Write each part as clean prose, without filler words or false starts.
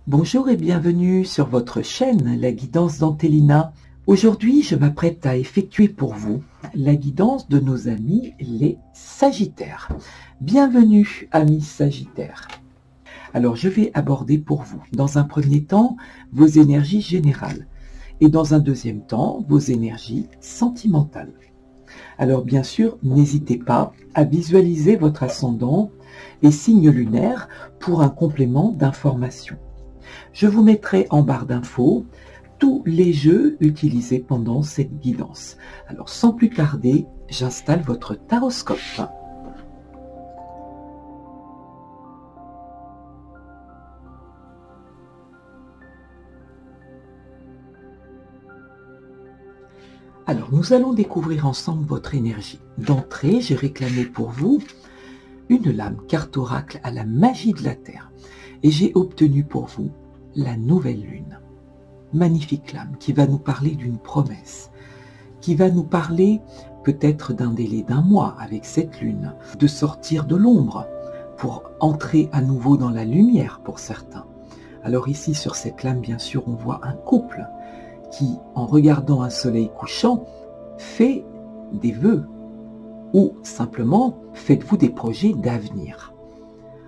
Bonjour et bienvenue sur votre chaîne, la guidance d'Antelina. Aujourd'hui, je m'apprête à effectuer pour vous la guidance de nos amis les Sagittaires. Bienvenue, amis Sagittaires. Alors, je vais aborder pour vous, dans un premier temps, vos énergies générales et dans un deuxième temps, vos énergies sentimentales. Alors, bien sûr, n'hésitez pas à visualiser votre ascendant et signe lunaire pour un complément d'information. Je vous mettrai en barre d'infos tous les jeux utilisés pendant cette guidance. Alors sans plus tarder, j'installe votre taroscope. Alors nous allons découvrir ensemble votre énergie. D'entrée, j'ai réclamé pour vous une lame carte oracle à la magie de la Terre. Et j'ai obtenu pour vous la nouvelle lune. Magnifique lame qui va nous parler d'une promesse, qui va nous parler peut-être d'un délai d'un mois avec cette lune, de sortir de l'ombre pour entrer à nouveau dans la lumière pour certains. Alors ici sur cette lame, bien sûr, on voit un couple qui, en regardant un soleil couchant, fait des vœux ou simplement faites-vous des projets d'avenir.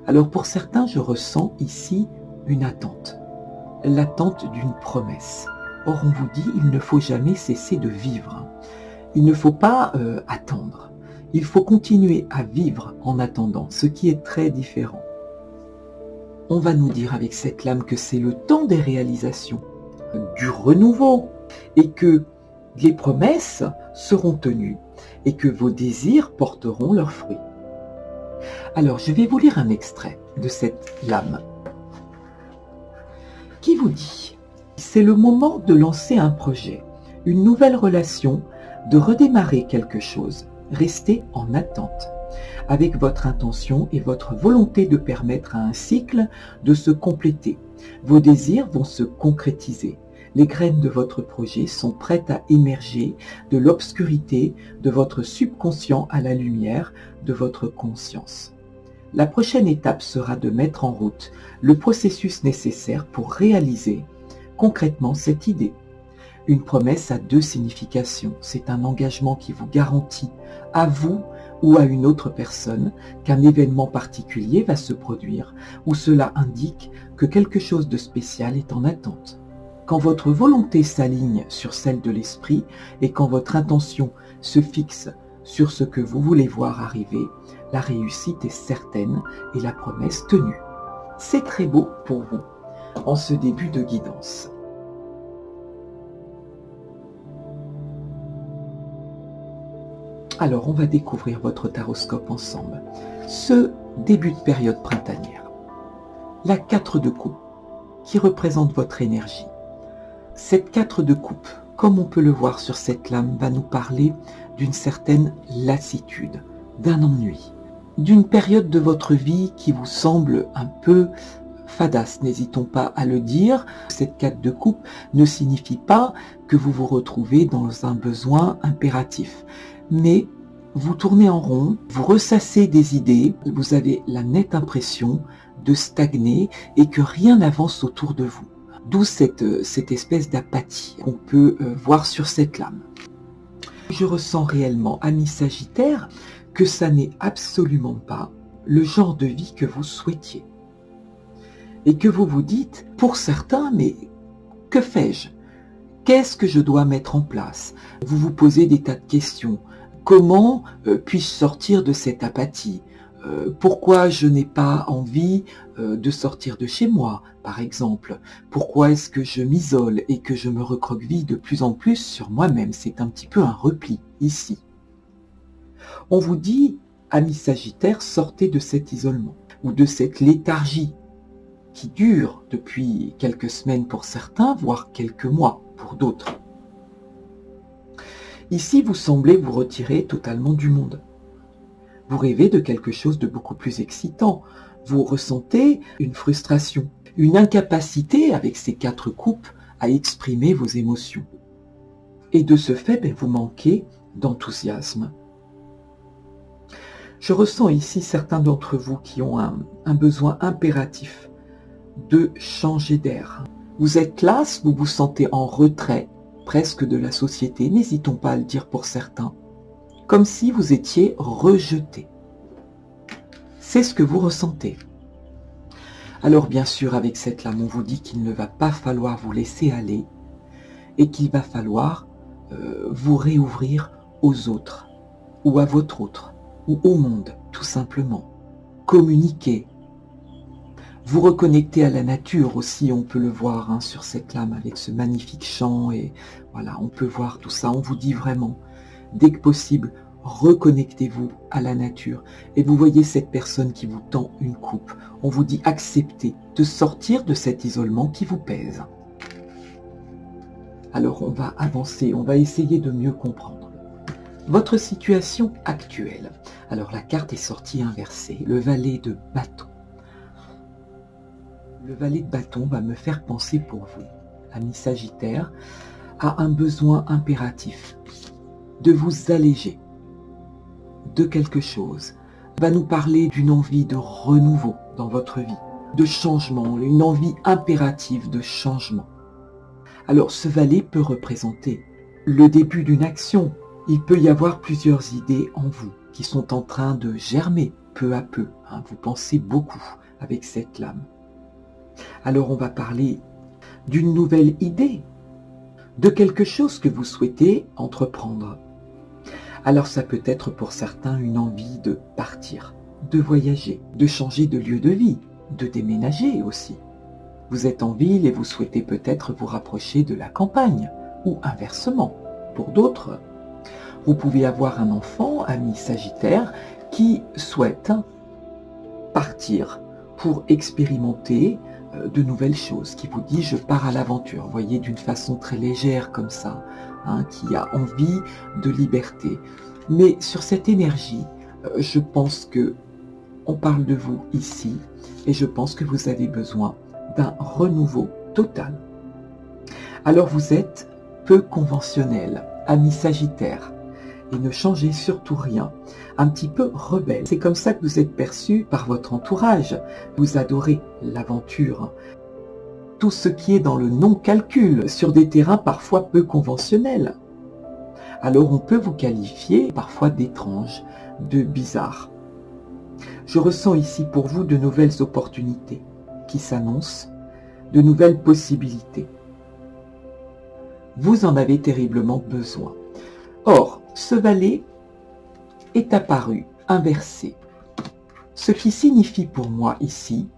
Alors pour certains, je ressens ici une attente, l'attente d'une promesse. Or on vous dit, il ne faut jamais cesser de vivre. Il ne faut pas attendre. Il faut continuer à vivre en attendant, ce qui est très différent. On va nous dire avec cette lame que c'est le temps des réalisations, du renouveau, et que les promesses seront tenues, et que vos désirs porteront leurs fruits. Alors, je vais vous lire un extrait de cette lame qui vous dit « C'est le moment de lancer un projet, une nouvelle relation, de redémarrer quelque chose. Restez en attente, avec votre intention et votre volonté de permettre à un cycle de se compléter. Vos désirs vont se concrétiser. Les graines de votre projet sont prêtes à émerger de l'obscurité de votre subconscient à la lumière de votre conscience. La prochaine étape sera de mettre en route le processus nécessaire pour réaliser concrètement cette idée. Une promesse a deux significations. C'est un engagement qui vous garantit, à vous ou à une autre personne, qu'un événement particulier va se produire, ou cela indique que quelque chose de spécial est en attente. Quand votre volonté s'aligne sur celle de l'esprit et quand votre intention se fixe sur ce que vous voulez voir arriver, la réussite est certaine et la promesse tenue. C'est très beau pour vous en ce début de guidance. Alors, on va découvrir votre taroscope ensemble. Ce début de période printanière. La 4 de coupe qui représente votre énergie. Cette 4 de coupe, comme on peut le voir sur cette lame, va nous parler d'une certaine lassitude, d'un ennui, d'une période de votre vie qui vous semble un peu fadasse. N'hésitons pas à le dire. Cette 4 de coupe ne signifie pas que vous vous retrouvez dans un besoin impératif. Mais vous tournez en rond, vous ressassez des idées, vous avez la nette impression de stagner et que rien n'avance autour de vous. D'où cette espèce d'apathie qu'on peut voir sur cette lame. Je ressens réellement, amis Sagittaires, que ça n'est absolument pas le genre de vie que vous souhaitiez. Et que vous vous dites, pour certains, mais que fais-je? Qu'est-ce que je dois mettre en place? Vous vous posez des tas de questions. Comment puis-je sortir de cette apathie? Pourquoi je n'ai pas envie de sortir de chez moi, par exemple? Pourquoi est-ce que je m'isole et que je me recroqueville de plus en plus sur moi-même? C'est un petit peu un repli, ici. On vous dit, amis Sagittaires, sortez de cet isolement, ou de cette léthargie, qui dure depuis quelques semaines pour certains, voire quelques mois pour d'autres. Ici, vous semblez vous retirer totalement du monde. Vous rêvez de quelque chose de beaucoup plus excitant. Vous ressentez une frustration, une incapacité avec ces 4 coupes à exprimer vos émotions. Et de ce fait, vous manquez d'enthousiasme. Je ressens ici certains d'entre vous qui ont un besoin impératif de changer d'air. Vous êtes là, vous vous sentez en retrait, presque de la société, n'hésitons pas à le dire pour certains, comme si vous étiez rejeté. C'est ce que vous ressentez. Alors bien sûr, avec cette lame, on vous dit qu'il ne va pas falloir vous laisser aller et qu'il va falloir vous réouvrir aux autres, ou à votre autre, ou au monde, tout simplement. Communiquer. Vous reconnecter à la nature aussi, on peut le voir hein, sur cette lame avec ce magnifique chant, et voilà, on peut voir tout ça. On vous dit vraiment, dès que possible, reconnectez-vous à la nature. Et vous voyez cette personne qui vous tend une coupe. On vous dit acceptez de sortir de cet isolement qui vous pèse. Alors on va avancer, on va essayer de mieux comprendre votre situation actuelle. Alors la carte est sortie inversée, le valet de bâton. Le valet de bâton va me faire penser pour vous, ami Sagittaire, à un besoin impératif de vous alléger de quelque chose. Il va nous parler d'une envie de renouveau dans votre vie, de changement, une envie impérative de changement. Alors ce valet peut représenter le début d'une action. Il peut y avoir plusieurs idées en vous qui sont en train de germer peu à peu. Hein, vous pensez beaucoup avec cette lame. Alors on va parler d'une nouvelle idée, de quelque chose que vous souhaitez entreprendre. Alors ça peut être pour certains une envie de partir, de voyager, de changer de lieu de vie, de déménager aussi. Vous êtes en ville et vous souhaitez peut-être vous rapprocher de la campagne, ou inversement. Pour d'autres, vous pouvez avoir un enfant, ami Sagittaire, qui souhaite partir pour expérimenter de nouvelles choses, qui vous dit « je pars à l'aventure », vous voyez, d'une façon très légère comme ça, hein, qui a envie de liberté. Mais sur cette énergie, je pense que on parle de vous ici, et je pense que vous avez besoin d'un renouveau total. Alors vous êtes peu conventionnel, ami Sagittaire, et ne changez surtout rien, un petit peu rebelle. C'est comme ça que vous êtes perçu par votre entourage. Vous adorez l'aventure, tout ce qui est dans le non-calcul, sur des terrains parfois peu conventionnels. Alors on peut vous qualifier parfois d'étrange, de bizarre. Je ressens ici pour vous de nouvelles opportunités qui s'annoncent, de nouvelles possibilités. Vous en avez terriblement besoin. Or, ce valet est apparu inversé, ce qui signifie pour moi ici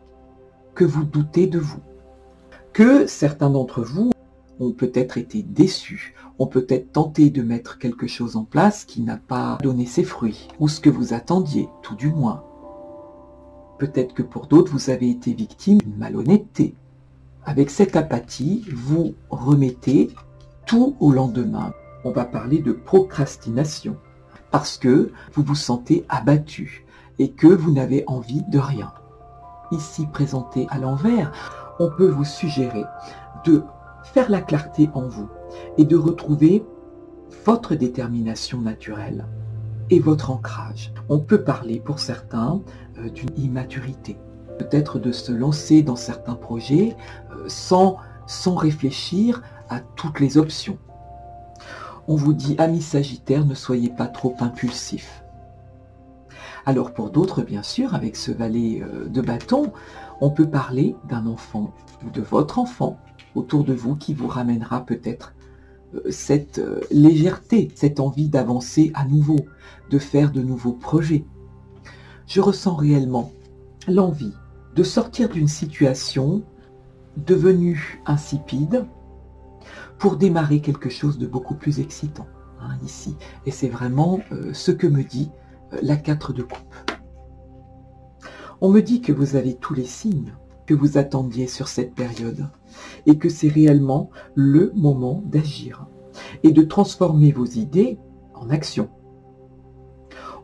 que vous doutez de vous, que certains d'entre vous ont peut-être été déçus, ont peut-être tenté de mettre quelque chose en place qui n'a pas donné ses fruits, ou ce que vous attendiez, tout du moins. Peut-être que pour d'autres, vous avez été victime d'une malhonnêteté. Avec cette apathie, vous remettez tout au lendemain. On va parler de procrastination, parce que vous vous sentez abattu et que vous n'avez envie de rien. Ici, présenté à l'envers, on peut vous suggérer de faire la clarté en vous et de retrouver votre détermination naturelle et votre ancrage. On peut parler pour certains d'une immaturité, peut-être de se lancer dans certains projets sans réfléchir à toutes les options. On vous dit, amis Sagittaire, ne soyez pas trop impulsifs. Alors pour d'autres, bien sûr, avec ce valet de bâton, on peut parler d'un enfant ou de votre enfant autour de vous qui vous ramènera peut-être cette légèreté, cette envie d'avancer à nouveau, de faire de nouveaux projets. Je ressens réellement l'envie de sortir d'une situation devenue insipide pour démarrer quelque chose de beaucoup plus excitant, hein, ici. Et c'est vraiment ce que me dit la 4 de coupe. On me dit que vous avez tous les signes que vous attendiez sur cette période et que c'est réellement le moment d'agir et de transformer vos idées en action.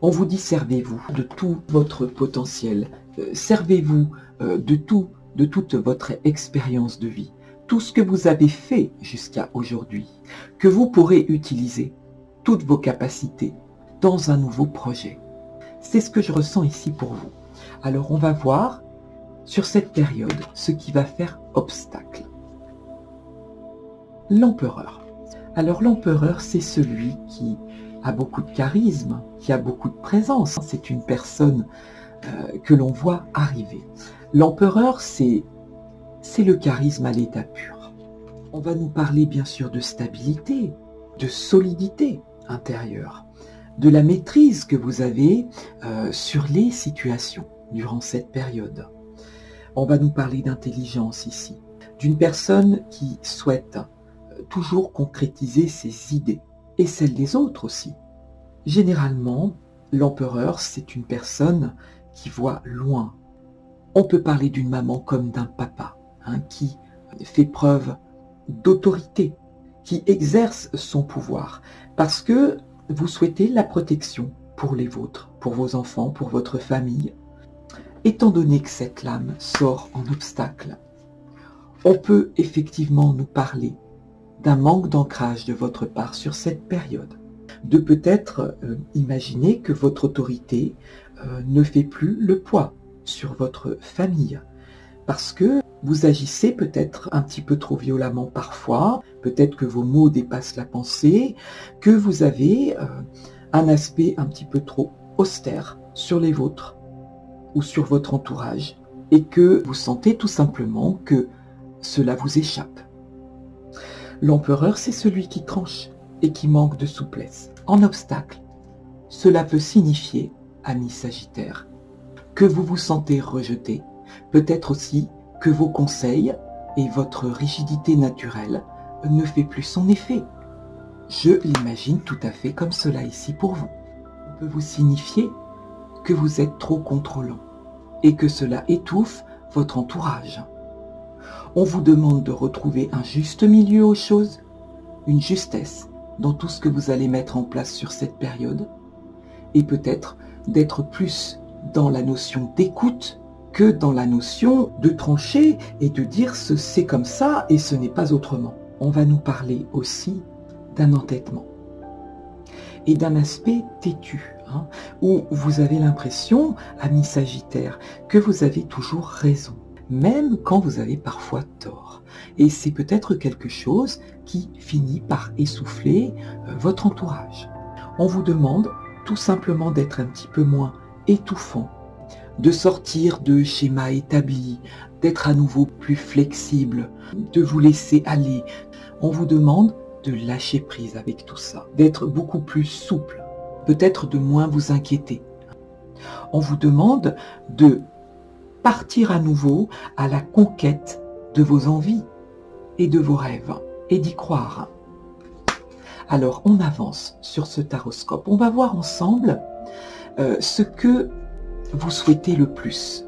On vous dit servez-vous de tout votre potentiel, servez-vous de toute votre expérience de vie, tout ce que vous avez fait jusqu'à aujourd'hui, que vous pourrez utiliser toutes vos capacités dans un nouveau projet. C'est ce que je ressens ici pour vous. Alors on va voir sur cette période ce qui va faire obstacle. L'empereur. Alors l'empereur, c'est celui qui a beaucoup de charisme, qui a beaucoup de présence. C'est une personne que l'on voit arriver. L'empereur, c'est le charisme à l'état pur. On va nous parler bien sûr de stabilité, de solidité intérieure, de la maîtrise que vous avez sur les situations durant cette période. On va nous parler d'intelligence ici, d'une personne qui souhaite toujours concrétiser ses idées et celles des autres aussi. Généralement, l'empereur, c'est une personne qui voit loin. On peut parler d'une maman comme d'un papa, qui fait preuve d'autorité, qui exerce son pouvoir, parce que vous souhaitez la protection pour les vôtres, pour vos enfants, pour votre famille. Étant donné que cette lame sort en obstacle, on peut effectivement nous parler d'un manque d'ancrage de votre part sur cette période, de peut-être imaginer que votre autorité ne fait plus le poids sur votre famille, parce que vous agissez peut-être un petit peu trop violemment parfois, peut-être que vos mots dépassent la pensée, que vous avez un aspect un petit peu trop austère sur les vôtres ou sur votre entourage, et que vous sentez tout simplement que cela vous échappe. L'empereur, c'est celui qui tranche et qui manque de souplesse. En obstacle, cela peut signifier, ami Sagittaire, que vous vous sentez rejeté, peut-être aussi que vos conseils et votre rigidité naturelle ne fait plus son effet. Je l'imagine tout à fait comme cela ici pour vous. On peut vous signifier que vous êtes trop contrôlant et que cela étouffe votre entourage. On vous demande de retrouver un juste milieu aux choses, une justesse dans tout ce que vous allez mettre en place sur cette période, et peut-être d'être plus dans la notion d'écoute que dans la notion de trancher et de dire c'est comme ça et ce n'est pas autrement. On va nous parler aussi d'un entêtement et d'un aspect têtu, où vous avez l'impression, ami Sagittaire, que vous avez toujours raison, même quand vous avez parfois tort. Et c'est peut-être quelque chose qui finit par essouffler votre entourage. On vous demande tout simplement d'être un petit peu moins étouffant, de sortir de schémas établis, d'être à nouveau plus flexible, de vous laisser aller. On vous demande de lâcher prise avec tout ça, d'être beaucoup plus souple, peut-être de moins vous inquiéter. On vous demande de partir à nouveau à la conquête de vos envies et de vos rêves, et d'y croire. Alors, on avance sur ce taroscope. On va voir ensemble ce que vous souhaitez le plus.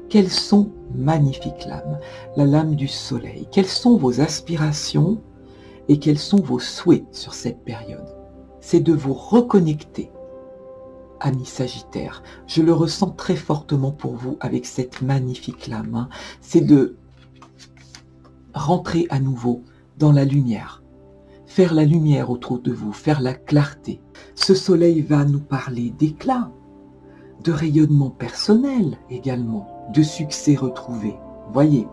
Quelles sont magnifiques lames, la lame du soleil. Quelles sont vos aspirations et quels sont vos souhaits sur cette période? C'est de vous reconnecter, ami Sagittaire. Je le ressens très fortement pour vous avec cette magnifique lame. C'est de rentrer à nouveau dans la lumière, faire la lumière autour de vous, faire la clarté. Ce soleil va nous parler d'éclat, de rayonnement personnel également, de succès retrouvé. Voyez,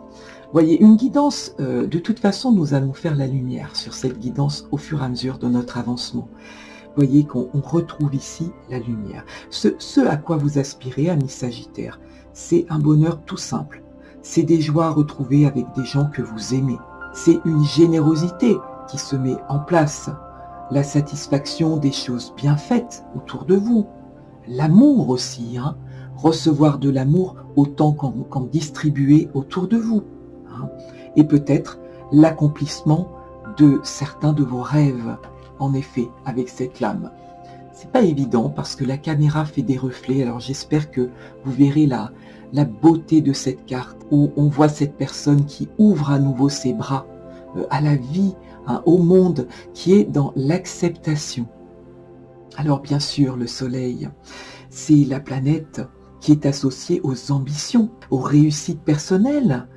une guidance, de toute façon nous allons faire la lumière sur cette guidance au fur et à mesure de notre avancement. Voyez qu'on retrouve ici la lumière. Ce à quoi vous aspirez, ami Sagittaire, c'est un bonheur tout simple. C'est des joies retrouvées avec des gens que vous aimez. C'est une générosité qui se met en place. La satisfaction des choses bien faites autour de vous. L'amour aussi, recevoir de l'amour autant qu'en distribuer autour de vous. Et peut-être l'accomplissement de certains de vos rêves, en effet, avec cette lame. C'est pas évident parce que la caméra fait des reflets, alors j'espère que vous verrez la beauté de cette carte, où on voit cette personne qui ouvre à nouveau ses bras à la vie, au monde, qui est dans l'acceptation. Alors bien sûr, le soleil, c'est la planète qui est associée aux ambitions, aux réussites personnelles,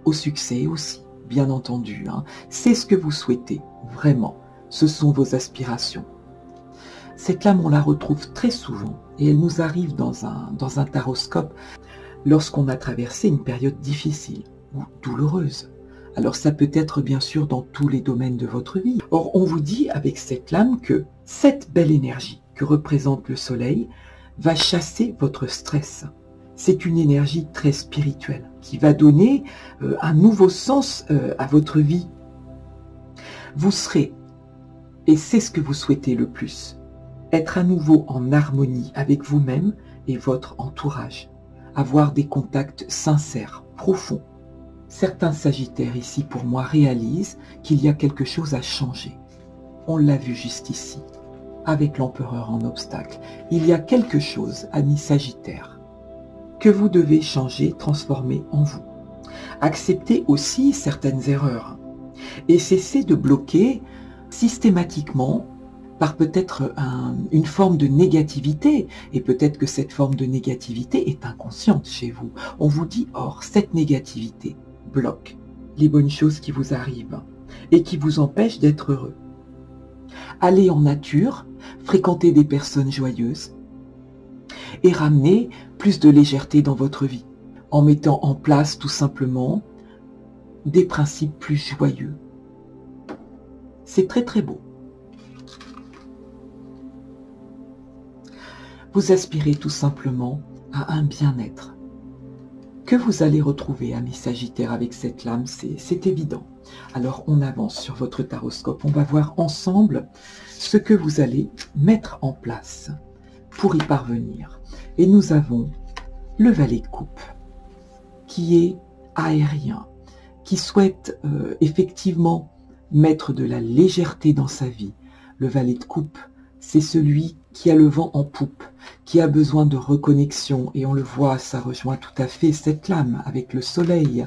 au succès aussi, bien entendu. C'est ce que vous souhaitez, vraiment. Ce sont vos aspirations. Cette lame, on la retrouve très souvent et elle nous arrive dans un taroscope lorsqu'on a traversé une période difficile ou douloureuse. Alors ça peut être bien sûr dans tous les domaines de votre vie. Or, on vous dit avec cette lame que cette belle énergie que représente le soleil va chasser votre stress. C'est une énergie très spirituelle qui va donner un nouveau sens à votre vie. Vous serez, et c'est ce que vous souhaitez le plus, être à nouveau en harmonie avec vous-même et votre entourage. Avoir des contacts sincères, profonds. Certains sagittaires ici pour moi réalisent qu'il y a quelque chose à changer. On l'a vu juste ici, avec l'empereur en obstacle. Il y a quelque chose, amis sagittaires, que vous devez changer, transformer en vous. Acceptez aussi certaines erreurs et cessez de bloquer systématiquement par peut-être une forme de négativité, et peut-être que cette forme de négativité est inconsciente chez vous. On vous dit, or, cette négativité bloque les bonnes choses qui vous arrivent et qui vous empêchent d'être heureux. Allez en nature, fréquentez des personnes joyeuses et ramenez plus de légèreté dans votre vie, en mettant en place tout simplement des principes plus joyeux. C'est très très beau. Vous aspirez tout simplement à un bien-être que vous allez retrouver, amis sagittaires, avec cette lame, c'est évident. Alors on avance sur votre taroscope, on va voir ensemble ce que vous allez mettre en place pour y parvenir. Et nous avons le valet de coupe, qui est aérien, qui souhaite effectivement mettre de la légèreté dans sa vie. Le valet de coupe, c'est celui qui a le vent en poupe, qui a besoin de reconnexion, et on le voit, ça rejoint tout à fait cette lame avec le soleil,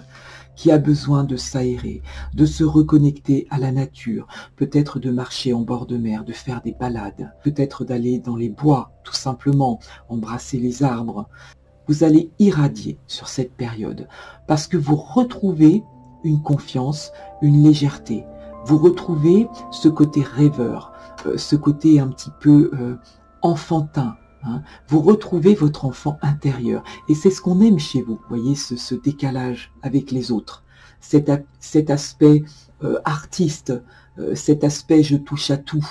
qui a besoin de s'aérer, de se reconnecter à la nature, peut-être de marcher en bord de mer, de faire des balades, peut-être d'aller dans les bois, tout simplement, embrasser les arbres. Vous allez irradier sur cette période, parce que vous retrouvez une confiance, une légèreté, vous retrouvez ce côté rêveur, ce côté un petit peu enfantin, hein. Vous retrouvez votre enfant intérieur. Et c'est ce qu'on aime chez vous, voyez, ce décalage avec les autres. Cet aspect artiste, cet aspect je touche à tout,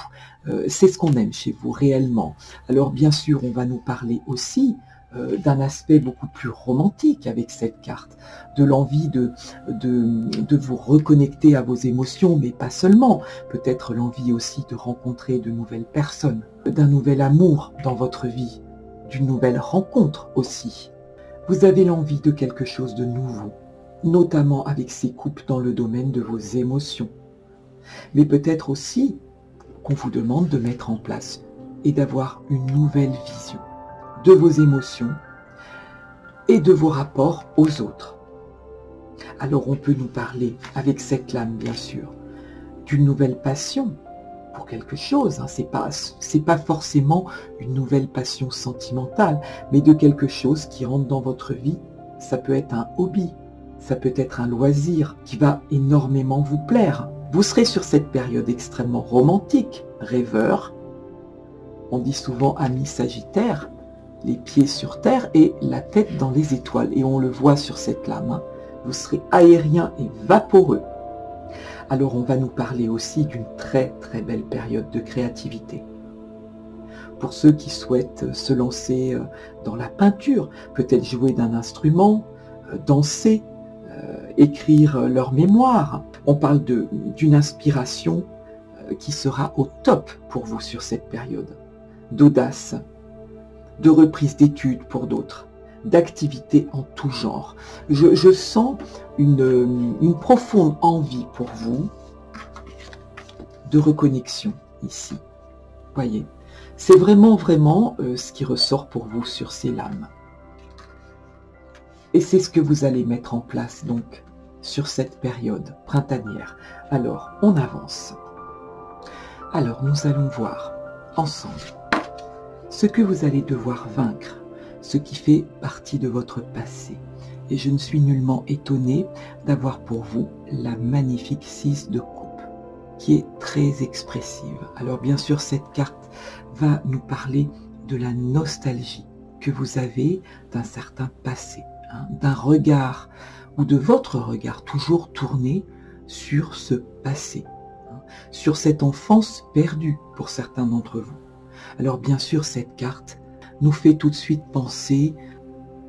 c'est ce qu'on aime chez vous réellement. Alors bien sûr, on va nous parler aussi d'un aspect beaucoup plus romantique avec cette carte, de l'envie de vous reconnecter à vos émotions, mais pas seulement, peut-être l'envie aussi de rencontrer de nouvelles personnes, d'un nouvel amour dans votre vie, d'une nouvelle rencontre aussi. Vous avez l'envie de quelque chose de nouveau, notamment avec ces coupes dans le domaine de vos émotions, mais peut-être aussi qu'on vous demande de mettre en place et d'avoir une nouvelle vision de vos émotions et de vos rapports aux autres. Alors on peut nous parler, avec cette lame bien sûr, d'une nouvelle passion pour quelque chose, hein. C'est pas forcément une nouvelle passion sentimentale, mais de quelque chose qui rentre dans votre vie. Ça peut être un hobby, ça peut être un loisir qui va énormément vous plaire. Vous serez sur cette période extrêmement romantique, rêveur. On dit souvent ami sagittaire, les pieds sur terre et la tête dans les étoiles. Et on le voit sur cette lame, hein. Vous serez aérien et vaporeux. Alors on va nous parler aussi d'une très très belle période de créativité. Pour ceux qui souhaitent se lancer dans la peinture, peut-être jouer d'un instrument, danser, écrire leur mémoire. On parle d'une inspiration qui sera au top pour vous sur cette période. D'audace, de reprise d'études pour d'autres, d'activités en tout genre. Je sens une profonde envie pour vous de reconnexion ici. Voyez, c'est vraiment ce qui ressort pour vous sur ces lames. Et c'est ce que vous allez mettre en place donc sur cette période printanière. Alors, on avance. Alors, nous allons voir ensemble ce que vous allez devoir vaincre, ce qui fait partie de votre passé. Et je ne suis nullement étonné d'avoir pour vous la magnifique 6 de coupe, qui est très expressive. Alors bien sûr, cette carte va nous parler de la nostalgie que vous avez d'un certain passé, hein, d'un regard ou de votre regard toujours tourné sur ce passé, hein, sur cette enfance perdue pour certains d'entre vous. Alors bien sûr, cette carte nous fait tout de suite penser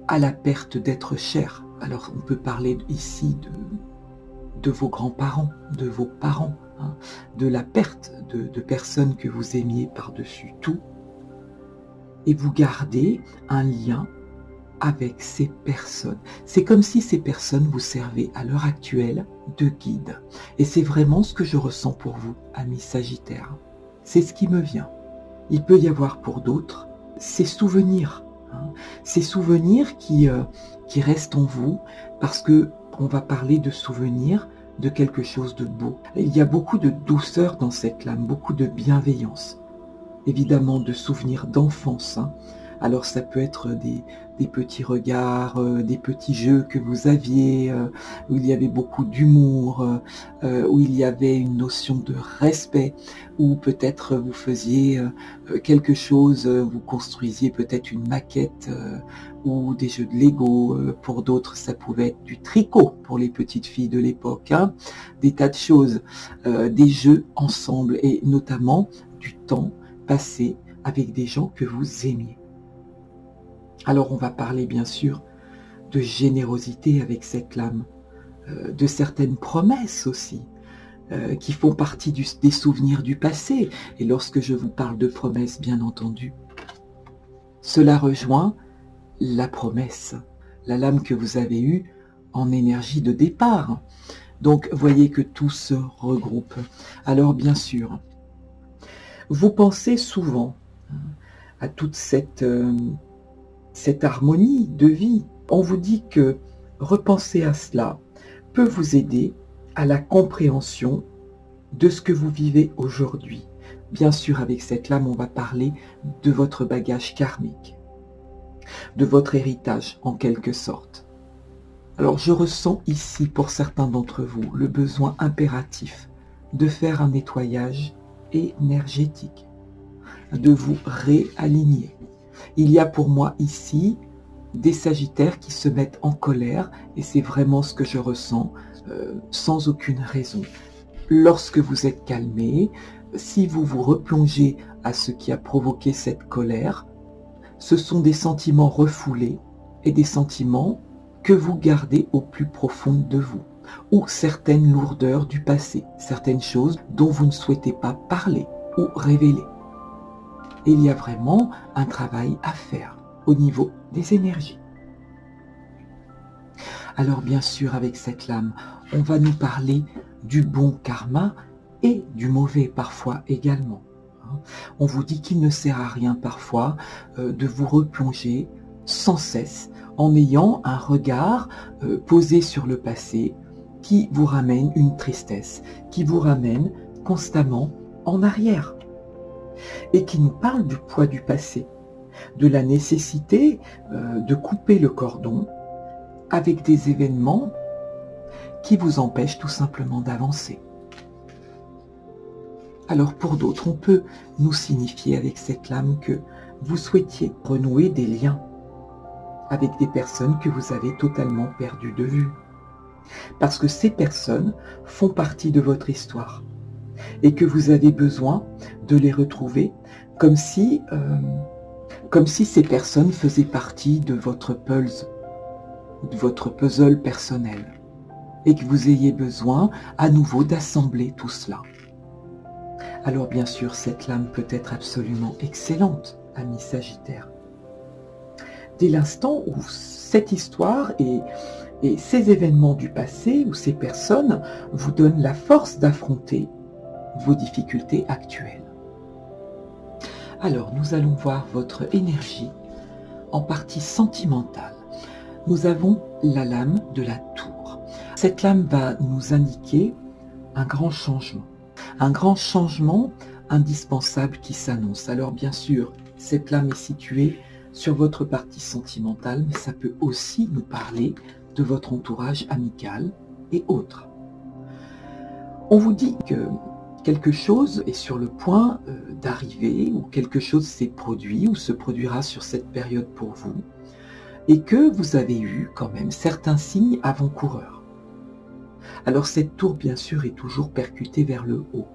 à la perte d'êtres chers. Alors on peut parler ici de vos grands-parents, de vos parents, hein, de la perte de personnes que vous aimiez par-dessus tout. Et vous gardez un lien avec ces personnes. C'est comme si ces personnes vous servaient à l'heure actuelle de guide. Et c'est vraiment ce que je ressens pour vous, amis Sagittaires. C'est ce qui me vient. Il peut y avoir pour d'autres ces souvenirs, hein, ces souvenirs qui restent en vous, parce que on va parler de souvenirs de quelque chose de beau. Il y a beaucoup de douceur dans cette lame, beaucoup de bienveillance. Évidemment, de souvenirs d'enfance, hein. Alors ça peut être des petits regards, des petits jeux que vous aviez, où il y avait beaucoup d'humour, où il y avait une notion de respect, où peut-être vous faisiez quelque chose, vous construisiez peut-être une maquette ou des jeux de Lego. Pour d'autres, ça pouvait être du tricot pour les petites filles de l'époque, hein. Des tas de choses, des jeux ensemble et notamment du temps passé avec des gens que vous aimiez. Alors on va parler bien sûr de générosité avec cette lame, de certaines promesses aussi, qui font partie des souvenirs du passé. Et lorsque je vous parle de promesses, bien entendu, cela rejoint la promesse, la lame que vous avez eue en énergie de départ. Donc voyez que tout se regroupe. Alors bien sûr, vous pensez souvent à toute cette harmonie de vie. On vous dit que repenser à cela peut vous aider à la compréhension de ce que vous vivez aujourd'hui. Bien sûr, avec cette lame, on va parler de votre bagage karmique, de votre héritage en quelque sorte. Alors je ressens ici pour certains d'entre vous le besoin impératif de faire un nettoyage énergétique, de vous réaligner. Il y a pour moi ici des Sagittaires qui se mettent en colère et c'est vraiment ce que je ressens sans aucune raison. Lorsque vous êtes calmé, si vous vous replongez à ce qui a provoqué cette colère, ce sont des sentiments refoulés et des sentiments que vous gardez au plus profond de vous, ou certaines lourdeurs du passé, certaines choses dont vous ne souhaitez pas parler ou révéler. Et il y a vraiment un travail à faire au niveau des énergies. Alors bien sûr, avec cette lame, on va nous parler du bon karma et du mauvais parfois également. On vous dit qu'il ne sert à rien parfois de vous replonger sans cesse en ayant un regard posé sur le passé qui vous ramène une tristesse, qui vous ramène constamment en arrière et qui nous parle du poids du passé, de la nécessité de couper le cordon avec des événements qui vous empêchent tout simplement d'avancer. Alors pour d'autres, on peut nous signifier avec cette lame que vous souhaitiez renouer des liens avec des personnes que vous avez totalement perdues de vue. Parce que ces personnes font partie de votre histoire et que vous avez besoin de les retrouver comme si ces personnes faisaient partie de votre puzzle personnel et que vous ayez besoin à nouveau d'assembler tout cela. Alors bien sûr, cette lame peut être absolument excellente, amis Sagittaires. Dès l'instant où cette histoire et ces événements du passé ou ces personnes vous donnent la force d'affronter vos difficultés actuelles. Alors, nous allons voir votre énergie en partie sentimentale. Nous avons la lame de la tour. Cette lame va nous indiquer un grand changement indispensable qui s'annonce. Alors bien sûr, cette lame est située sur votre partie sentimentale, mais ça peut aussi nous parler de votre entourage amical et autres. On vous dit que quelque chose est sur le point d'arriver, ou quelque chose s'est produit ou se produira sur cette période pour vous, et que vous avez eu quand même certains signes avant-coureurs. Alors cette tour, bien sûr, est toujours percutée vers le haut.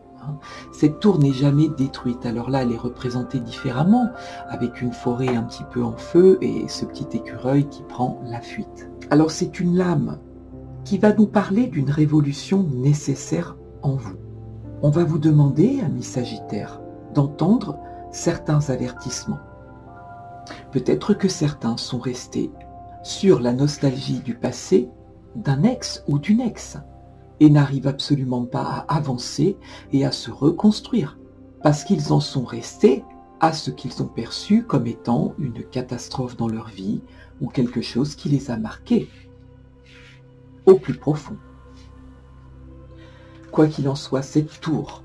Cette tour n'est jamais détruite. Alors là, elle est représentée différemment, avec une forêt un petit peu en feu et ce petit écureuil qui prend la fuite. Alors c'est une lame qui va nous parler d'une révolution nécessaire en vous. On va vous demander, ami Sagittaire, d'entendre certains avertissements. Peut-être que certains sont restés sur la nostalgie du passé d'un ex ou d'une ex et n'arrivent absolument pas à avancer et à se reconstruire parce qu'ils en sont restés à ce qu'ils ont perçu comme étant une catastrophe dans leur vie ou quelque chose qui les a marqués au plus profond. Quoi qu'il en soit, cette tour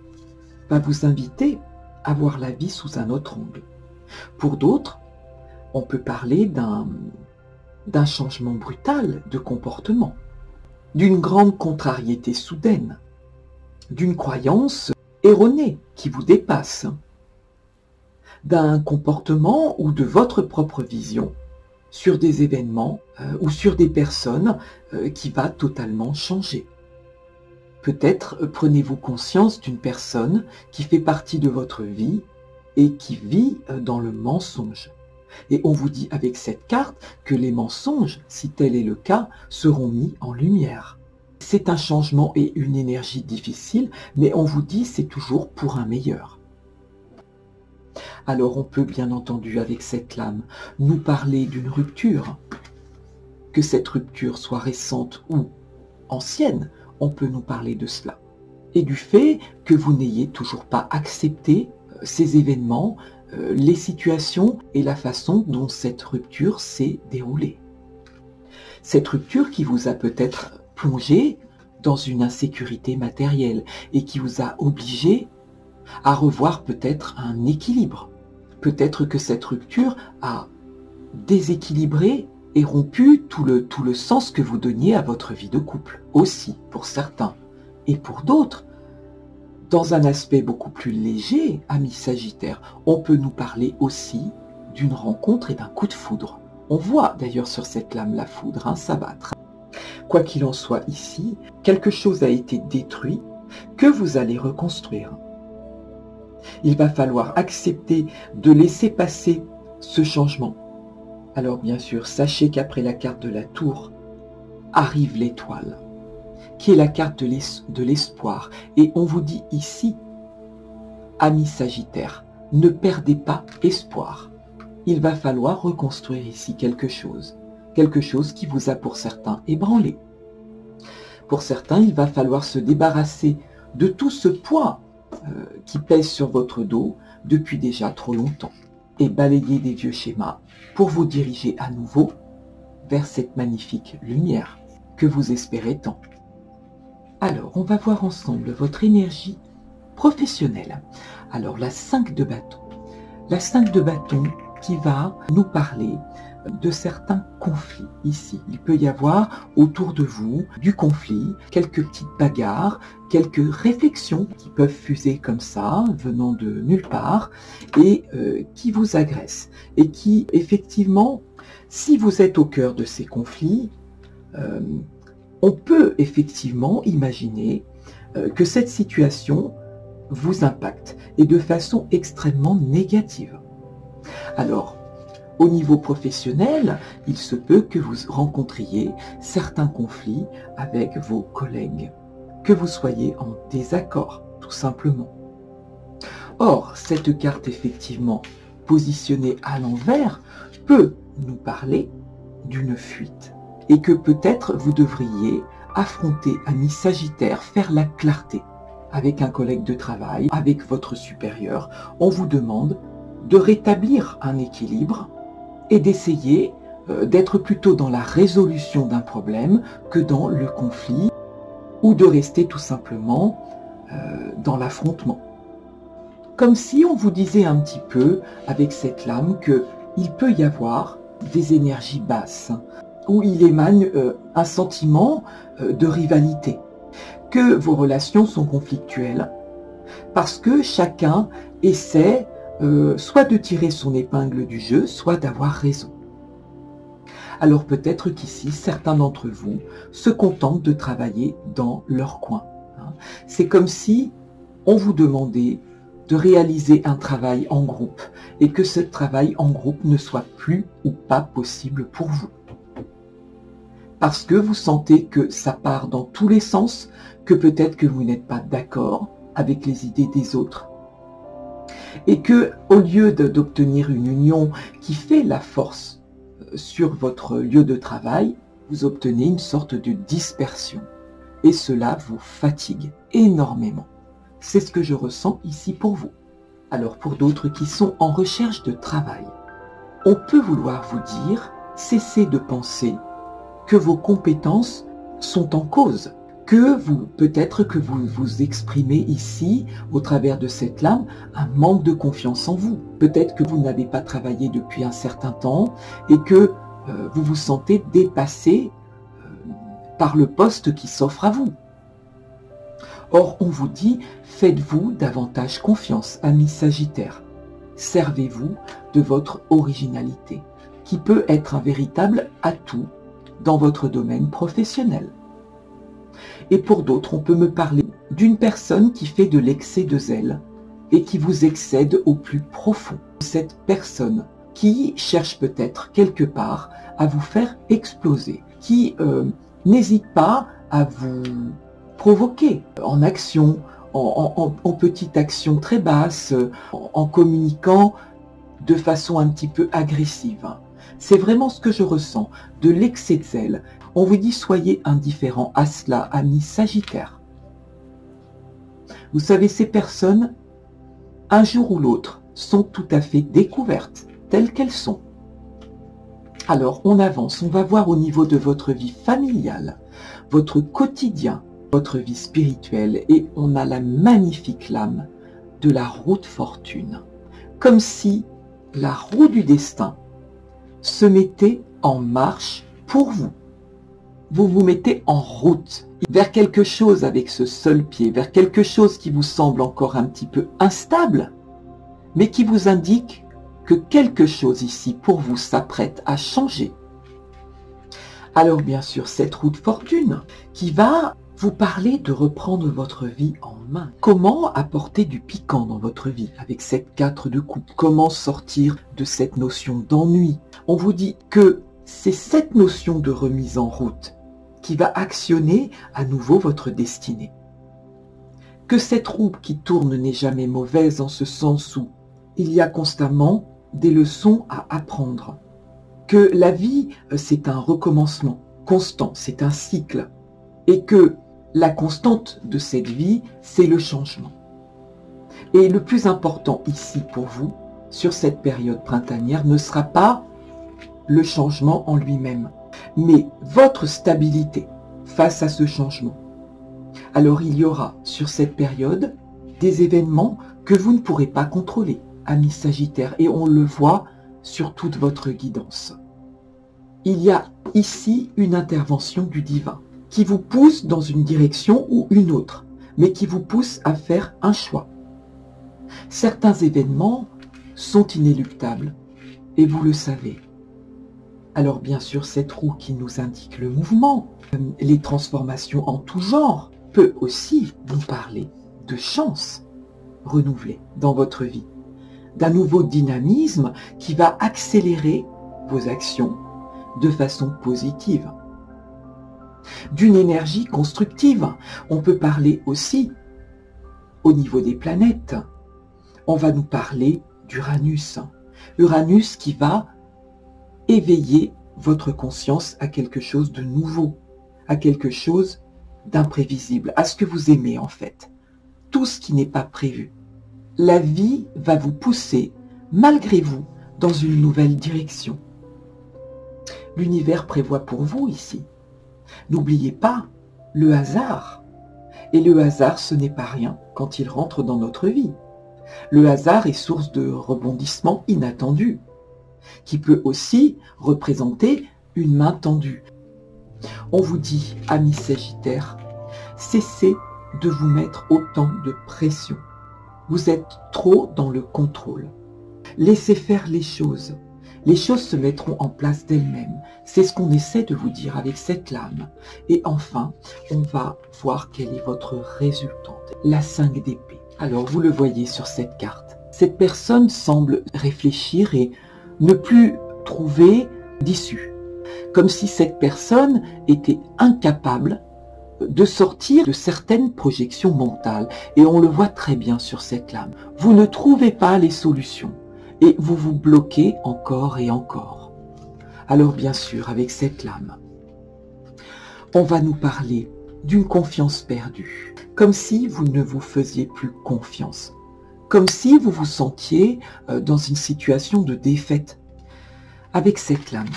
va vous inviter à voir la vie sous un autre angle. Pour d'autres, on peut parler d'un changement brutal de comportement, d'une grande contrariété soudaine, d'une croyance erronée qui vous dépasse, d'un comportement ou de votre propre vision sur des événements ou sur des personnes qui va totalement changer. Peut-être prenez-vous conscience d'une personne qui fait partie de votre vie et qui vit dans le mensonge. Et on vous dit avec cette carte que les mensonges, si tel est le cas, seront mis en lumière. C'est un changement et une énergie difficile, mais on vous dit c'est toujours pour un meilleur. Alors on peut bien entendu avec cette lame nous parler d'une rupture. Que cette rupture soit récente ou ancienne, on peut nous parler de cela. Et du fait que vous n'ayez toujours pas accepté ces événements, les situations et la façon dont cette rupture s'est déroulée. Cette rupture qui vous a peut-être plongé dans une insécurité matérielle et qui vous a obligé à revoir peut-être un équilibre. Peut-être que cette rupture a déséquilibré et rompu tout le sens que vous donniez à votre vie de couple, aussi pour certains. Et pour d'autres, dans un aspect beaucoup plus léger, ami Sagittaire, on peut nous parler aussi d'une rencontre et d'un coup de foudre. On voit d'ailleurs sur cette lame la foudre s'abattre. Quoi qu'il en soit ici, quelque chose a été détruit que vous allez reconstruire. Il va falloir accepter de laisser passer ce changement. Alors bien sûr, sachez qu'après la carte de la tour, arrive l'étoile, qui est la carte de l'espoir. Et on vous dit ici, amis Sagittaire, ne perdez pas espoir. Il va falloir reconstruire ici quelque chose qui vous a pour certains ébranlé. Pour certains, il va falloir se débarrasser de tout ce poids qui pèse sur votre dos depuis déjà trop longtemps et balayer des vieux schémas pour vous diriger à nouveau vers cette magnifique lumière que vous espérez tant. Alors, on va voir ensemble votre énergie professionnelle. Alors, la 5 de bâton. La 5 de bâton qui va nous parler de certains conflits ici. Il peut y avoir autour de vous du conflit, quelques petites bagarres, quelques réflexions qui peuvent fuser comme ça, venant de nulle part, et qui vous agressent. Et qui, effectivement, si vous êtes au cœur de ces conflits, on peut effectivement imaginer que cette situation vous impacte, et de façon extrêmement négative. Alors, au niveau professionnel, il se peut que vous rencontriez certains conflits avec vos collègues, que vous soyez en désaccord, tout simplement. Or, cette carte, effectivement, positionnée à l'envers, peut nous parler d'une fuite, et que peut-être vous devriez affronter, ami Sagittaire, faire la clarté avec un collègue de travail, avec votre supérieur. On vous demande de rétablir un équilibre et d'essayer d'être plutôt dans la résolution d'un problème que dans le conflit ou de rester tout simplement dans l'affrontement. Comme si on vous disait un petit peu avec cette lame qu'il peut y avoir des énergies basses où il émane un sentiment de rivalité, que vos relations sont conflictuelles parce que chacun essaie soit de tirer son épingle du jeu, soit d'avoir raison. Alors peut-être qu'ici, certains d'entre vous se contentent de travailler dans leur coin. C'est comme si on vous demandait de réaliser un travail en groupe et que ce travail en groupe ne soit plus ou pas possible pour vous. Parce que vous sentez que ça part dans tous les sens, que peut-être que vous n'êtes pas d'accord avec les idées des autres. Et que, au lieu d'obtenir une union qui fait la force sur votre lieu de travail, vous obtenez une sorte de dispersion. Et cela vous fatigue énormément. C'est ce que je ressens ici pour vous. Alors pour d'autres qui sont en recherche de travail, on peut vouloir vous dire, cessez de penser que vos compétences sont en cause, que peut-être que vous vous exprimez ici, au travers de cette lame, un manque de confiance en vous. Peut-être que vous n'avez pas travaillé depuis un certain temps et que vous vous sentez dépassé par le poste qui s'offre à vous. Or, on vous dit, faites-vous davantage confiance, amis Sagittaires. Servez-vous de votre originalité, qui peut être un véritable atout dans votre domaine professionnel. Et pour d'autres, on peut me parler d'une personne qui fait de l'excès de zèle et qui vous excède au plus profond. Cette personne qui cherche peut-être quelque part à vous faire exploser, qui n'hésite pas à vous provoquer en action, en petite action très basse, en communiquant de façon un petit peu agressive. C'est vraiment ce que je ressens, de l'excès de zèle. On vous dit soyez indifférents à cela, amis Sagittaires. Vous savez, ces personnes, un jour ou l'autre, sont tout à fait découvertes, telles qu'elles sont. Alors, on avance, on va voir au niveau de votre vie familiale, votre quotidien, votre vie spirituelle, et on a la magnifique lame de la roue de fortune. Comme si la roue du destin se mettait en marche pour vous. Vous vous mettez en route vers quelque chose avec ce seul pied, vers quelque chose qui vous semble encore un petit peu instable, mais qui vous indique que quelque chose ici pour vous s'apprête à changer. Alors bien sûr, cette roue de fortune qui va vous parler de reprendre votre vie en main. Comment apporter du piquant dans votre vie avec cette 4 de coupe? Comment sortir de cette notion d'ennui? On vous dit que c'est cette notion de remise en route qui va actionner à nouveau votre destinée. Que cette roue qui tourne n'est jamais mauvaise en ce sens où il y a constamment des leçons à apprendre. Que la vie, c'est un recommencement constant, c'est un cycle. Et que la constante de cette vie, c'est le changement. Et le plus important ici pour vous, sur cette période printanière, ne sera pas le changement en lui-même, mais votre stabilité face à ce changement. Alors il y aura sur cette période des événements que vous ne pourrez pas contrôler, amis Sagittaires, et on le voit sur toute votre guidance. Il y a ici une intervention du divin qui vous pousse dans une direction ou une autre, mais qui vous pousse à faire un choix. Certains événements sont inéluctables, et vous le savez. Alors bien sûr, cette roue qui nous indique le mouvement, les transformations en tout genre, peut aussi vous parler de chance renouvelée dans votre vie, d'un nouveau dynamisme qui va accélérer vos actions de façon positive, d'une énergie constructive. On peut parler aussi au niveau des planètes. On va nous parler d'Uranus. Uranus qui va éveiller votre conscience à quelque chose de nouveau, à quelque chose d'imprévisible, à ce que vous aimez en fait. Tout ce qui n'est pas prévu. La vie va vous pousser, malgré vous, dans une nouvelle direction. L'univers prévoit pour vous ici. N'oubliez pas le hasard. Et le hasard, ce n'est pas rien quand il rentre dans notre vie. Le hasard est source de rebondissements inattendus, qui peut aussi représenter une main tendue. On vous dit, amis Sagittaires, cessez de vous mettre autant de pression. Vous êtes trop dans le contrôle. Laissez faire les choses. Les choses se mettront en place d'elles-mêmes. C'est ce qu'on essaie de vous dire avec cette lame. Et enfin, on va voir quelle est votre résultante. La 5 d'épée. Alors, vous le voyez sur cette carte. Cette personne semble réfléchir et ne plus trouver d'issue. Comme si cette personne était incapable de sortir de certaines projections mentales. Et on le voit très bien sur cette lame. Vous ne trouvez pas les solutions et vous vous bloquez encore et encore. Alors bien sûr, avec cette lame, on va nous parler d'une confiance perdue. Comme si vous ne vous faisiez plus confiance. Comme si vous vous sentiez dans une situation de défaite. Avec cette lame,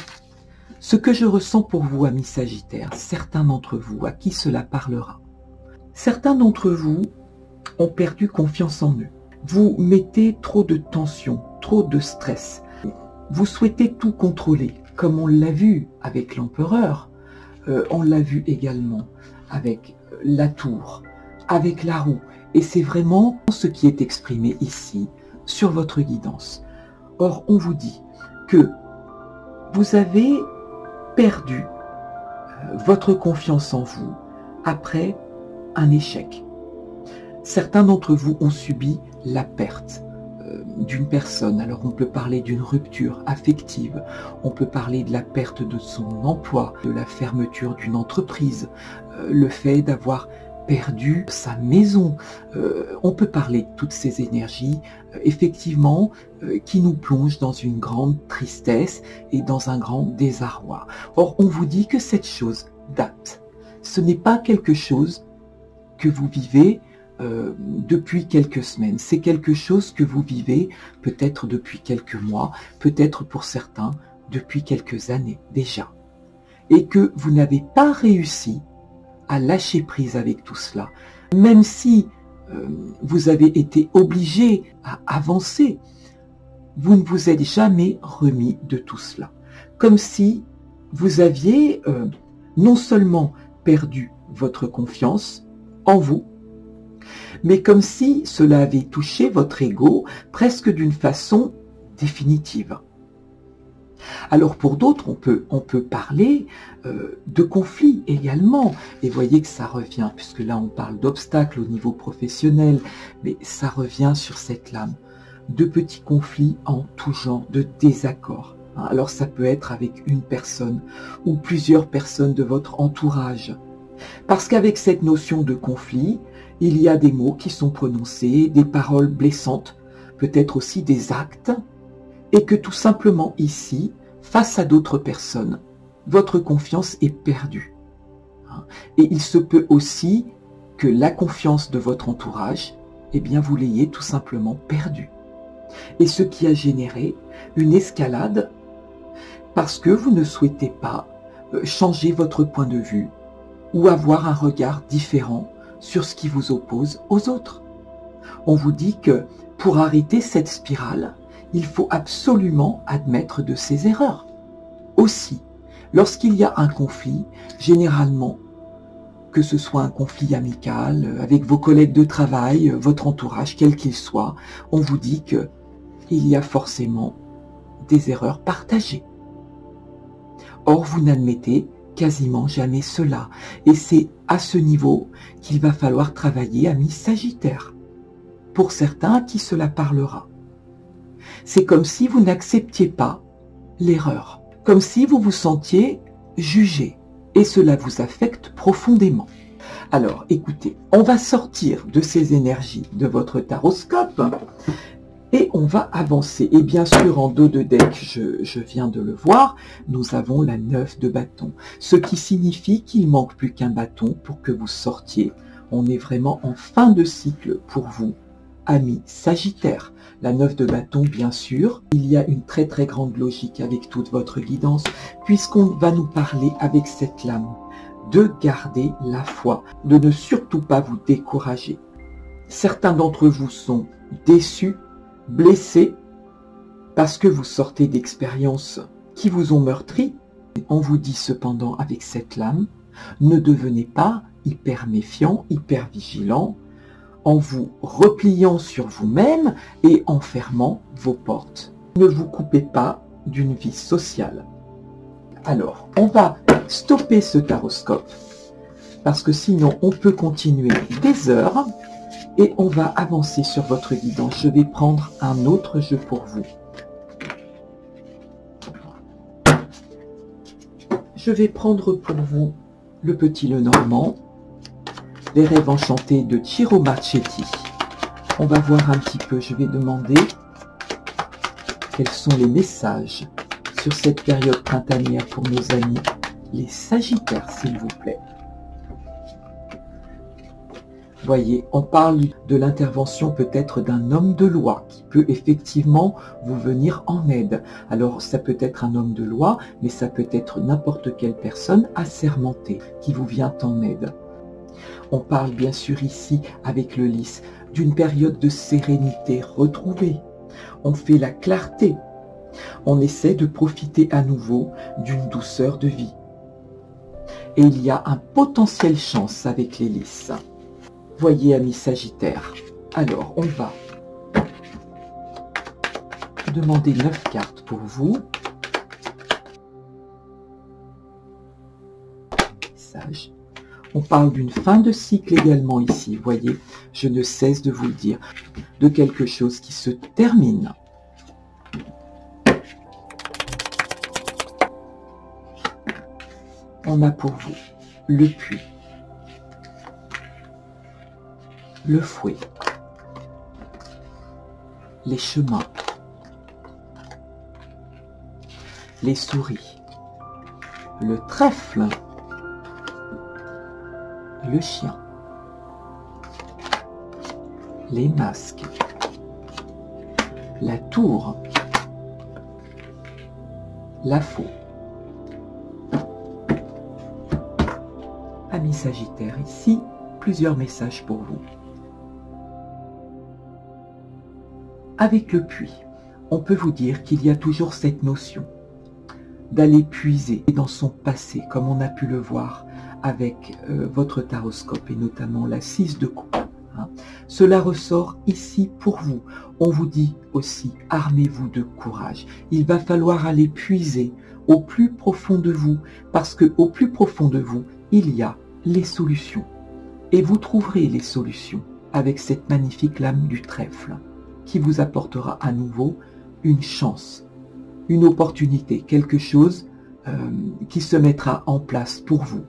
ce que je ressens pour vous, amis Sagittaires, certains d'entre vous, à qui cela parlera. Certains d'entre vous ont perdu confiance en eux. Vous mettez trop de tension, trop de stress. Vous souhaitez tout contrôler, comme on l'a vu avec l'empereur. On l'a vu également avec la tour, avec la roue. Et c'est vraiment ce qui est exprimé ici, sur votre guidance. Or, on vous dit que vous avez perdu votre confiance en vous après un échec. Certains d'entre vous ont subi la perte d'une personne. Alors on peut parler d'une rupture affective, on peut parler de la perte de son emploi, de la fermeture d'une entreprise, le fait d'avoir perdu sa maison. On peut parler de toutes ces énergies, effectivement, qui nous plongent dans une grande tristesse et dans un grand désarroi. Or, on vous dit que cette chose date. Ce n'est pas quelque chose que vous vivez depuis quelques semaines. C'est quelque chose que vous vivez peut-être depuis quelques mois, peut-être pour certains depuis quelques années déjà. Et que vous n'avez pas réussi à lâcher prise avec tout cela, même si vous avez été obligé à avancer, vous ne vous êtes jamais remis de tout cela. Comme si vous aviez non seulement perdu votre confiance en vous, mais comme si cela avait touché votre ego presque d'une façon définitive. Alors pour d'autres, on peut parler de conflits également. Et voyez que ça revient, puisque là on parle d'obstacles au niveau professionnel, mais ça revient sur cette lame. De petits conflits en tout genre, de désaccords. Alors ça peut être avec une personne ou plusieurs personnes de votre entourage. Parce qu'avec cette notion de conflit, il y a des mots qui sont prononcés, des paroles blessantes, peut-être aussi des actes, et que tout simplement ici, face à d'autres personnes, votre confiance est perdue. Et il se peut aussi que la confiance de votre entourage, eh bien vous l'ayez tout simplement perdue. Et ce qui a généré une escalade parce que vous ne souhaitez pas changer votre point de vue ou avoir un regard différent sur ce qui vous oppose aux autres. On vous dit que pour arrêter cette spirale, il faut absolument admettre de ses erreurs. Aussi, lorsqu'il y a un conflit, généralement, que ce soit un conflit amical, avec vos collègues de travail, votre entourage, quel qu'il soit, on vous dit qu'il y a forcément des erreurs partagées. Or, vous n'admettez quasiment jamais cela. Et c'est à ce niveau qu'il va falloir travailler, amis Sagittaires. Pour certains à qui cela parlera. C'est comme si vous n'acceptiez pas l'erreur. Comme si vous vous sentiez jugé. Et cela vous affecte profondément. Alors, écoutez, on va sortir de ces énergies de votre taroscope et on va avancer. Et bien sûr, en dos de deck, je viens de le voir, nous avons la 9 de bâton. Ce qui signifie qu'il manque plus qu'un bâton pour que vous sortiez. On est vraiment en fin de cycle pour vous, amis Sagittaires. La 9 de bâton, bien sûr, il y a une très très grande logique avec toute votre guidance, puisqu'on va nous parler avec cette lame de garder la foi, de ne surtout pas vous décourager. Certains d'entre vous sont déçus, blessés, parce que vous sortez d'expériences qui vous ont meurtri. On vous dit cependant avec cette lame, ne devenez pas hyper méfiant, hyper vigilant, en vous repliant sur vous-même et en fermant vos portes. Ne vous coupez pas d'une vie sociale. Alors, on va stopper ce taroscope parce que sinon on peut continuer des heures et on va avancer sur votre guidance. Je vais prendre un autre jeu pour vous. Je vais prendre pour vous le Petit Lenormand, les rêves enchantés de Ciro Marchetti. On va voir un petit peu, je vais demander quels sont les messages sur cette période printanière pour nos amis, les Sagittaires, s'il vous plaît. Voyez, on parle de l'intervention peut-être d'un homme de loi qui peut effectivement vous venir en aide. Alors ça peut être un homme de loi, mais ça peut être n'importe quelle personne assermentée qui vous vient en aide. On parle bien sûr ici, avec le lys, d'une période de sérénité retrouvée. On fait la clarté. On essaie de profiter à nouveau d'une douceur de vie. Et il y a un potentiel chance avec les lys. Voyez, amis Sagittaires. Alors, on va demander 9 cartes pour vous. Message. On parle d'une fin de cycle également ici. Voyez, je ne cesse de vous le dire. De quelque chose qui se termine. On a pour vous le puits, le fouet, les chemins, les souris, le trèfle, le chien, les masques, la tour, la faux. Amis Sagittaires, ici, plusieurs messages pour vous. Avec le puits, on peut vous dire qu'il y a toujours cette notion d'aller puiser dans son passé, comme on a pu le voir avec votre taroscope et notamment la 6 de coupe. Cela ressort ici pour vous. On vous dit aussi, armez-vous de courage. Il va falloir aller puiser au plus profond de vous, parce que au plus profond de vous, il y a les solutions. Et vous trouverez les solutions avec cette magnifique lame du trèfle qui vous apportera à nouveau une chance, une opportunité, quelque chose qui se mettra en place pour vous.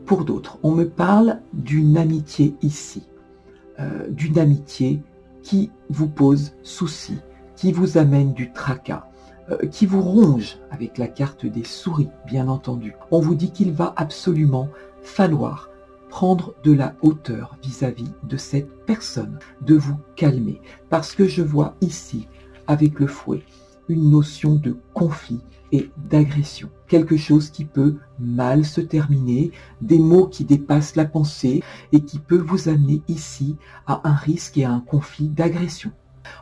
Pour d'autres, on me parle d'une amitié ici, d'une amitié qui vous pose souci, qui vous amène du tracas, qui vous ronge avec la carte des souris, bien entendu. On vous dit qu'il va absolument falloir prendre de la hauteur vis-à-vis de cette personne, de vous calmer, parce que je vois ici, avec le fouet, une notion de conflit et d'agression. Quelque chose qui peut mal se terminer, des mots qui dépassent la pensée et qui peut vous amener ici à un risque et à un conflit d'agression.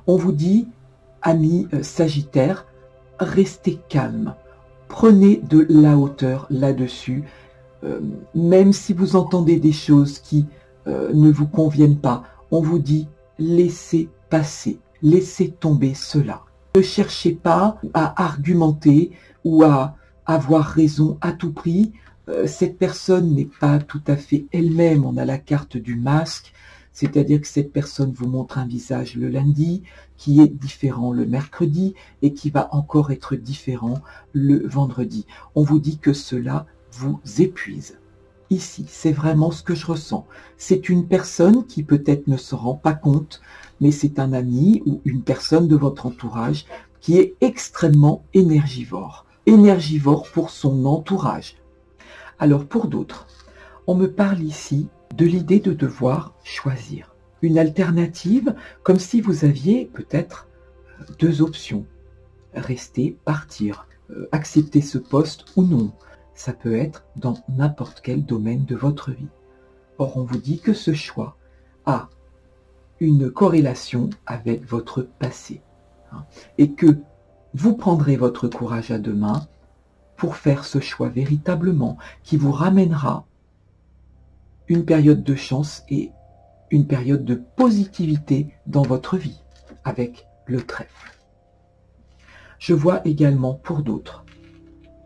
On vous dit, amis Sagittaires, restez calme, prenez de la hauteur là-dessus, même si vous entendez des choses qui ne vous conviennent pas, on vous dit laissez passer, laissez tomber cela. Ne cherchez pas à argumenter ou à avoir raison à tout prix. Cette personne n'est pas tout à fait elle-même. On a la carte du masque, c'est-à-dire que cette personne vous montre un visage le lundi, qui est différent le mercredi et qui va encore être différent le vendredi. On vous dit que cela vous épuise. Ici, c'est vraiment ce que je ressens. C'est une personne qui peut-être ne se rend pas compte, mais c'est un ami ou une personne de votre entourage qui est extrêmement énergivore. Énergivore pour son entourage. Alors pour d'autres, on me parle ici de l'idée de devoir choisir une alternative, comme si vous aviez peut-être deux options. Rester, partir, accepter ce poste ou non. Ça peut être dans n'importe quel domaine de votre vie. Or, on vous dit que ce choix a une corrélation avec votre passé. Et que vous prendrez votre courage à deux mains pour faire ce choix véritablement qui vous ramènera une période de chance et une période de positivité dans votre vie avec le trèfle. Je vois également pour d'autres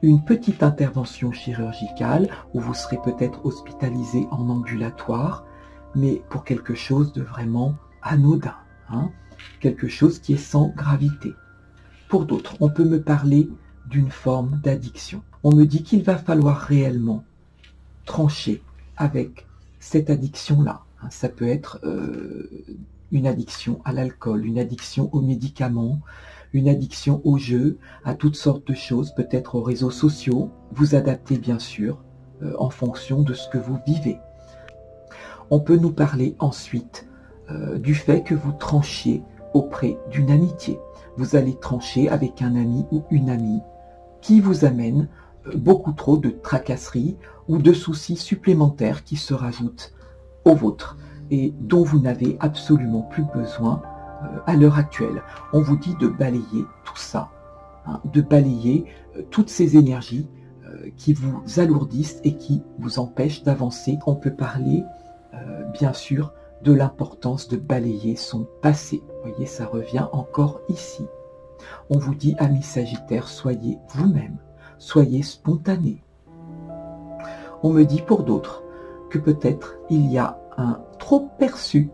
une petite intervention chirurgicale où vous serez peut-être hospitalisé en ambulatoire, mais pour quelque chose de vraiment anodin, hein, quelque chose qui est sans gravité. Pour d'autres, on peut me parler d'une forme d'addiction. On me dit qu'il va falloir réellement trancher avec cette addiction-là. Ça peut être une addiction à l'alcool, une addiction aux médicaments, une addiction aux jeux, à toutes sortes de choses, peut-être aux réseaux sociaux. Vous adaptez bien sûr en fonction de ce que vous vivez. On peut nous parler ensuite du fait que vous tranchiez auprès d'une amitié. Vous allez trancher avec un ami ou une amie qui vous amène beaucoup trop de tracasseries ou de soucis supplémentaires qui se rajoutent aux vôtres et dont vous n'avez absolument plus besoin à l'heure actuelle. On vous dit de balayer tout ça, hein, de balayer toutes ces énergies qui vous alourdissent et qui vous empêchent d'avancer. On peut parler bien sûr de l'importance de balayer son passé. Vous voyez, ça revient encore ici. On vous dit, amis Sagittaires, soyez vous-même, soyez spontané. On me dit pour d'autres que peut-être il y a un trop perçu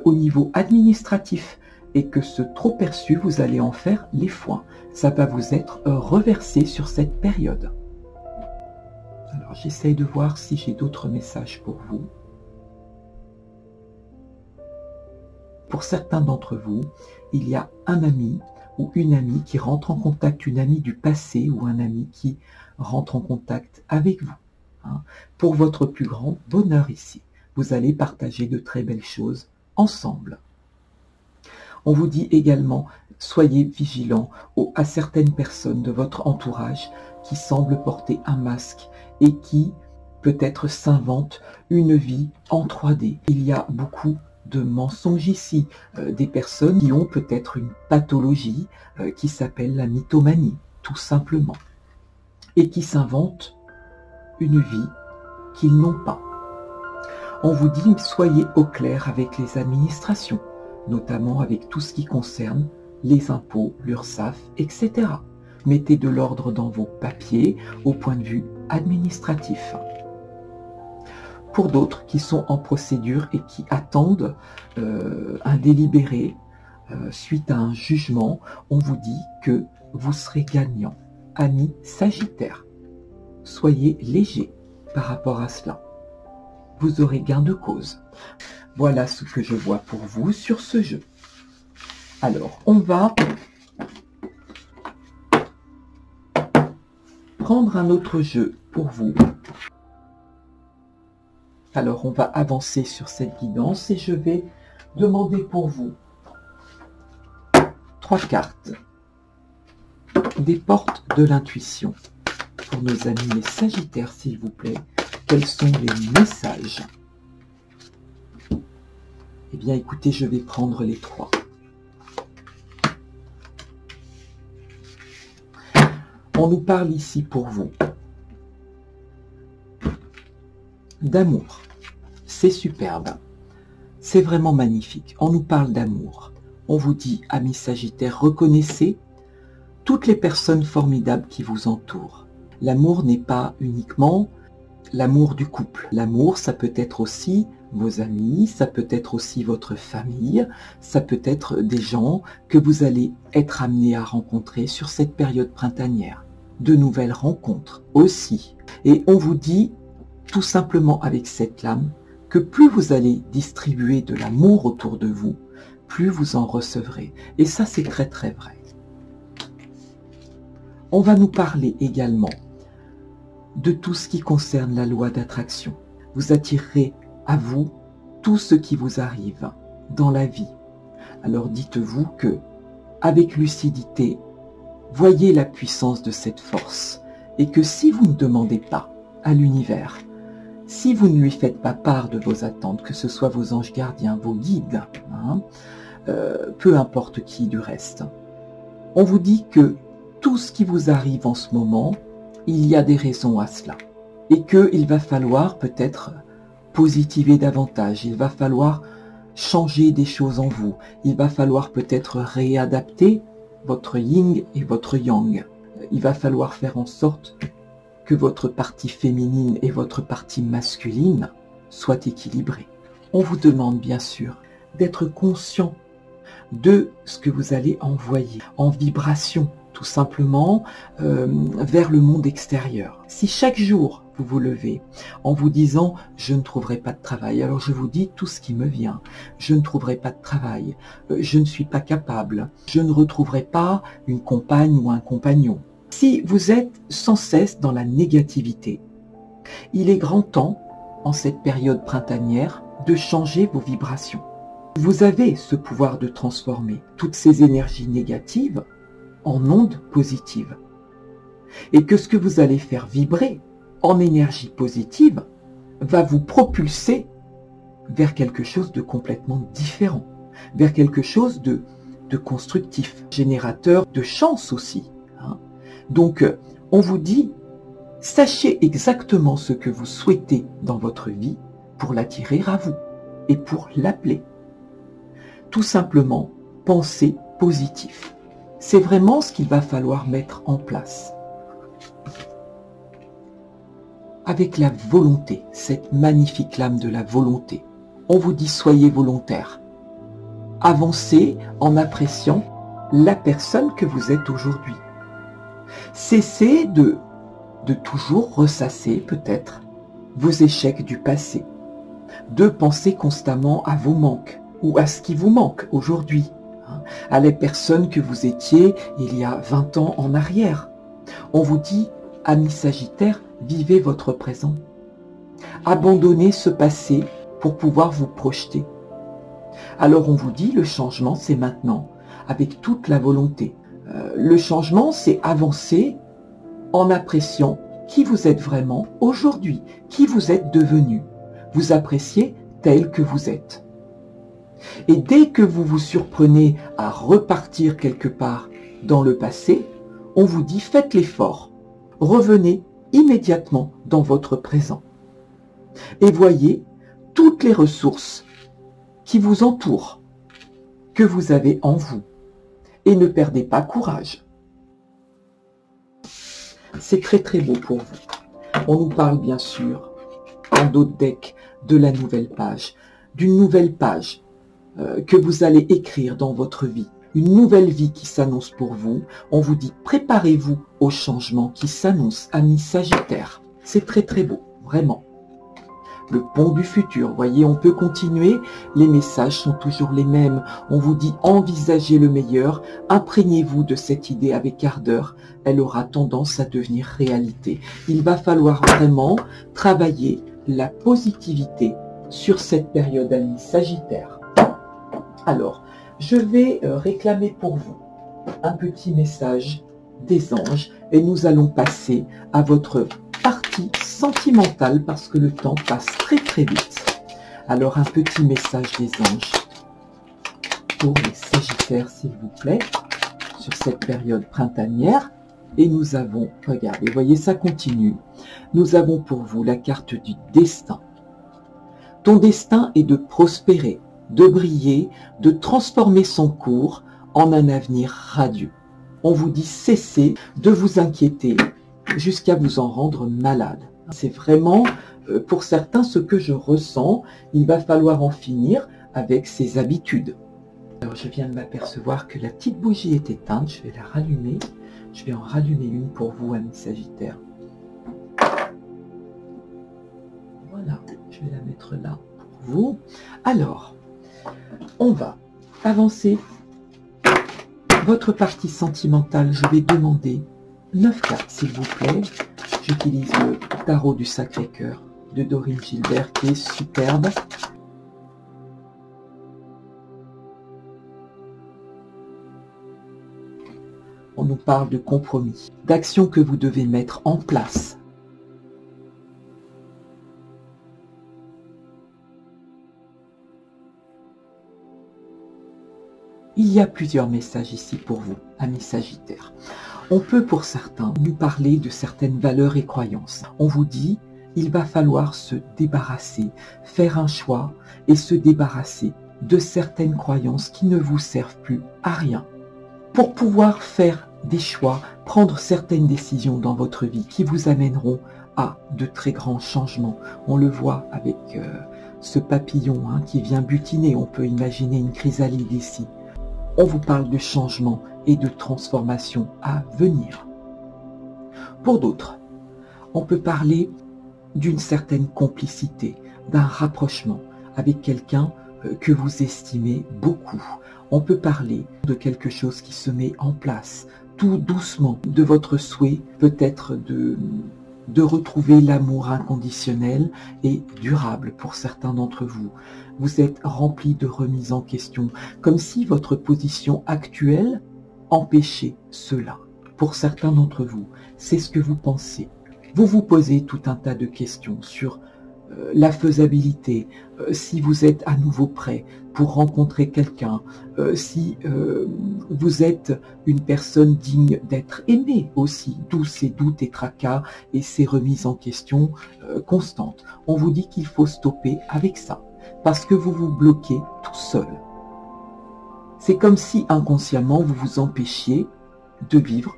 au niveau administratif et que ce trop perçu, vous allez en faire les foins. Ça va vous être reversé sur cette période. Alors j'essaye de voir si j'ai d'autres messages pour vous. Pour certains d'entre vous, il y a un ami ou une amie qui rentre en contact, une amie du passé ou un ami qui rentre en contact avec vous. Hein. Pour votre plus grand bonheur ici, vous allez partager de très belles choses ensemble. On vous dit également, soyez vigilants à certaines personnes de votre entourage qui semblent porter un masque et qui peut-être s'inventent une vie en 3D. Il y a beaucoup de mensonges ici, des personnes qui ont peut-être une pathologie qui s'appelle la mythomanie, tout simplement, et qui s'inventent une vie qu'ils n'ont pas. On vous dit, soyez au clair avec les administrations, notamment avec tout ce qui concerne les impôts, l'URSSAF, etc. Mettez de l'ordre dans vos papiers au point de vue administratif. Pour d'autres qui sont en procédure et qui attendent un délibéré suite à un jugement, on vous dit que vous serez gagnant. Amis Sagittaires, soyez légers par rapport à cela. Vous aurez gain de cause. Voilà ce que je vois pour vous sur ce jeu. Alors, on va prendre un autre jeu pour vous. Alors, on va avancer sur cette guidance et je vais demander pour vous 3 cartes. Des portes de l'intuition. Pour nos amis les Sagittaires, s'il vous plaît, quels sont les messages? Eh bien, écoutez, je vais prendre les 3. On nous parle ici pour vous d'amour. C'est superbe. C'est vraiment magnifique. On nous parle d'amour. On vous dit, amis Sagittaires, reconnaissez toutes les personnes formidables qui vous entourent. L'amour n'est pas uniquement l'amour du couple. L'amour, ça peut être aussi vos amis, ça peut être aussi votre famille, ça peut être des gens que vous allez être amenés à rencontrer sur cette période printanière. De nouvelles rencontres aussi. Et on vous dit tout simplement avec cette lame que plus vous allez distribuer de l'amour autour de vous, plus vous en recevrez. Et ça, c'est très très vrai. On va nous parler également de tout ce qui concerne la loi d'attraction. Vous attirerez à vous tout ce qui vous arrive dans la vie. Alors dites-vous que, avec lucidité, voyez la puissance de cette force et que si vous ne demandez pas à l'univers, si vous ne lui faites pas part de vos attentes, que ce soit vos anges gardiens, vos guides, hein, peu importe qui du reste, on vous dit que tout ce qui vous arrive en ce moment, il y a des raisons à cela. Et qu'il va falloir peut-être positiver davantage, il va falloir changer des choses en vous, il va falloir peut-être réadapter votre yin et votre yang. Il va falloir faire en sorte que votre partie féminine et votre partie masculine soient équilibrées. On vous demande bien sûr d'être conscient de ce que vous allez envoyer en vibration, tout simplement, vers le monde extérieur. Si chaque jour vous vous levez en vous disant « je ne trouverai pas de travail », alors je vous dis tout ce qui me vient. Je ne trouverai pas de travail, je ne suis pas capable, je ne retrouverai pas une compagne ou un compagnon. Si vous êtes sans cesse dans la négativité, il est grand temps, en cette période printanière, de changer vos vibrations. Vous avez ce pouvoir de transformer toutes ces énergies négatives en ondes positives. Et que ce que vous allez faire vibrer en énergie positive va vous propulser vers quelque chose de complètement différent, vers quelque chose de constructif, générateur de chance aussi. Donc, on vous dit, sachez exactement ce que vous souhaitez dans votre vie pour l'attirer à vous et pour l'appeler. Tout simplement, pensez positif. C'est vraiment ce qu'il va falloir mettre en place. Avec la volonté, cette magnifique lame de la volonté, on vous dit soyez volontaire. Avancez en appréciant la personne que vous êtes aujourd'hui. Cessez de toujours ressasser peut-être vos échecs du passé, de penser constamment à vos manques ou à ce qui vous manque aujourd'hui, à les personnes que vous étiez il y a 20 ans en arrière. On vous dit, amis Sagittaires, vivez votre présent. Abandonnez ce passé pour pouvoir vous projeter. Alors on vous dit, le changement c'est maintenant, avec toute la volonté. Le changement c'est avancer en appréciant qui vous êtes vraiment aujourd'hui, qui vous êtes devenu. Vous appréciez tel que vous êtes. Et dès que vous vous surprenez à repartir quelque part dans le passé, on vous dit faites l'effort, revenez immédiatement dans votre présent. Et voyez toutes les ressources qui vous entourent, que vous avez en vous. Et ne perdez pas courage. C'est très très beau pour vous. On nous parle bien sûr, en d'autres decks, de la nouvelle page, d'une nouvelle page que vous allez écrire dans votre vie. Une nouvelle vie qui s'annonce pour vous. On vous dit préparez-vous au changement qui s'annonce, amis Sagittaires. C'est très très beau, vraiment. Le pont du futur, voyez, on peut continuer, les messages sont toujours les mêmes. On vous dit envisagez le meilleur, imprégnez-vous de cette idée avec ardeur, elle aura tendance à devenir réalité. Il va falloir vraiment travailler la positivité sur cette période, amis Sagittaires. Alors, je vais réclamer pour vous un petit message des anges et nous allons passer à votre partie sentimentale parce que le temps passe très très vite. Alors un petit message des anges pour les Sagittaires s'il vous plaît sur cette période printanière. Et nous avons, regardez, voyez ça continue. Nous avons pour vous la carte du destin. Ton destin est de prospérer, de briller, de transformer son cours en un avenir radieux. On vous dit cessez de vous inquiéter jusqu'à vous en rendre malade. C'est vraiment, pour certains, ce que je ressens. Il va falloir en finir avec ces habitudes. Alors, je viens de m'apercevoir que la petite bougie est éteinte. Je vais la rallumer. Je vais en rallumer une pour vous, amis Sagittaires. Voilà, je vais la mettre là pour vous. Alors, on va avancer votre partie sentimentale. Je vais demander 9 cartes, s'il vous plaît. J'utilise le tarot du Sacré-Cœur de Dorine Gilbert qui est superbe. On nous parle de compromis, d'actions que vous devez mettre en place. Il y a plusieurs messages ici pour vous, amis Sagittaires. On peut pour certains nous parler de certaines valeurs et croyances. On vous dit, il va falloir se débarrasser, faire un choix et se débarrasser de certaines croyances qui ne vous servent plus à rien. pour pouvoir faire des choix, prendre certaines décisions dans votre vie qui vous amèneront à de très grands changements. On le voit avec ce papillon qui vient butiner, on peut imaginer une chrysalide ici. On vous parle de changement et de transformation à venir. Pour d'autres, on peut parler d'une certaine complicité, d'un rapprochement avec quelqu'un que vous estimez beaucoup. On peut parler de quelque chose qui se met en place, tout doucement, de votre souhait peut-être de retrouver l'amour inconditionnel et durable pour certains d'entre vous. Vous êtes rempli de remises en question, comme si votre position actuelle empêchait cela. Pour certains d'entre vous, c'est ce que vous pensez. Vous vous posez tout un tas de questions sur la faisabilité, si vous êtes à nouveau prêt pour rencontrer quelqu'un, si vous êtes une personne digne d'être aimée aussi, d'où ces doutes et tracas et ces remises en question constantes. On vous dit qu'il faut stopper avec ça, parce que vous vous bloquez tout seul. C'est comme si inconsciemment vous vous empêchiez de vivre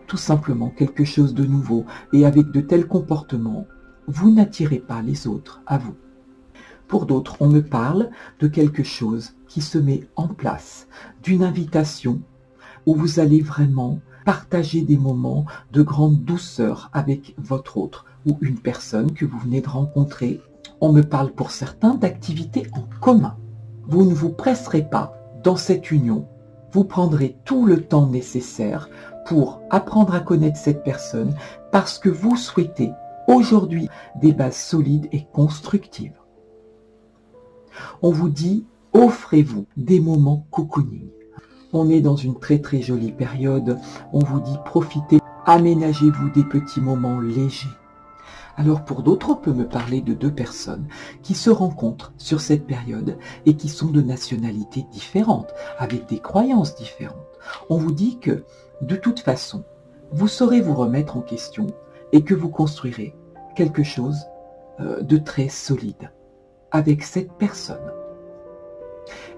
tout simplement quelque chose de nouveau, et avec de tels comportements, vous n'attirez pas les autres à vous. Pour d'autres, on me parle de quelque chose qui se met en place, d'une invitation où vous allez vraiment partager des moments de grande douceur avec votre autre ou une personne que vous venez de rencontrer. On me parle pour certains d'activités en commun. Vous ne vous presserez pas dans cette union. Vous prendrez tout le temps nécessaire pour apprendre à connaître cette personne parce que vous souhaitez aujourd'hui des bases solides et constructives. On vous dit, offrez-vous des moments cocooning. On est dans une très très jolie période. On vous dit, profitez, aménagez-vous des petits moments légers. Alors pour d'autres, on peut me parler de deux personnes qui se rencontrent sur cette période et qui sont de nationalités différentes, avec des croyances différentes. On vous dit que, de toute façon, vous saurez vous remettre en question et que vous construirez quelque chose de très solide avec cette personne.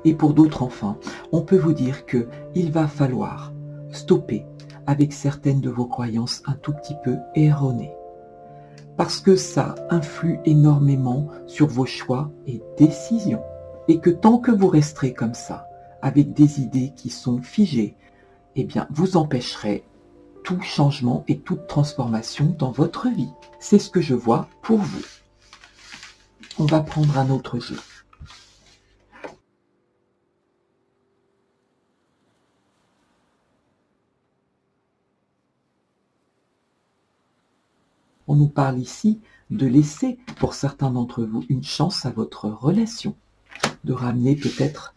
Et pour d'autres, enfin, on peut vous dire qu'il va falloir stopper avec certaines de vos croyances un tout petit peu erronées, parce que ça influe énormément sur vos choix et décisions. Et que tant que vous resterez comme ça, avec des idées qui sont figées, eh bien, vous empêcherez tout changement et toute transformation dans votre vie. C'est ce que je vois pour vous. On va prendre un autre jeu. On nous parle ici de laisser, pour certains d'entre vous, une chance à votre relation, de ramener peut-être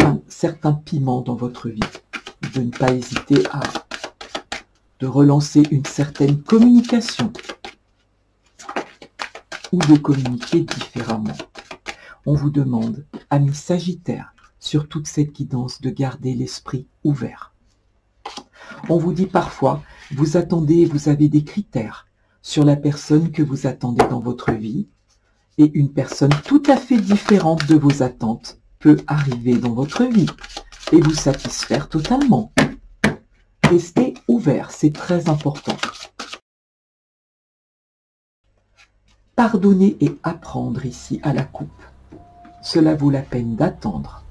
un certain piment dans votre vie, de ne pas hésiter à de relancer une certaine communication ou de communiquer différemment. On vous demande, amis Sagittaires, sur toute cette guidance, de garder l'esprit ouvert. On vous dit parfois, vous attendez, vous avez des critères sur la personne que vous attendez dans votre vie, et une personne tout à fait différente de vos attentes peut arriver dans votre vie et vous satisfaire totalement. Restez ouvert, c'est très important. Pardonner et apprendre ici à la coupe. Cela vaut la peine d'attendre.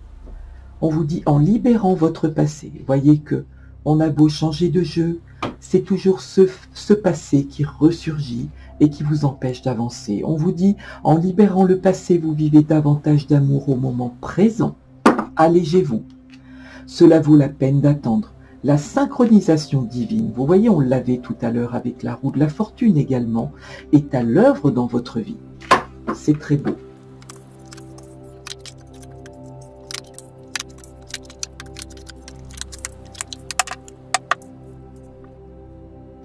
On vous dit en libérant votre passé. Voyez que on a beau changer de jeu, c'est toujours ce passé qui ressurgit et qui vous empêche d'avancer. On vous dit, en libérant le passé, vous vivez davantage d'amour au moment présent. Allégez-vous. Cela vaut la peine d'attendre. La synchronisation divine, vous voyez, on l'avait tout à l'heure avec la roue de la fortune également, est à l'œuvre dans votre vie. C'est très beau.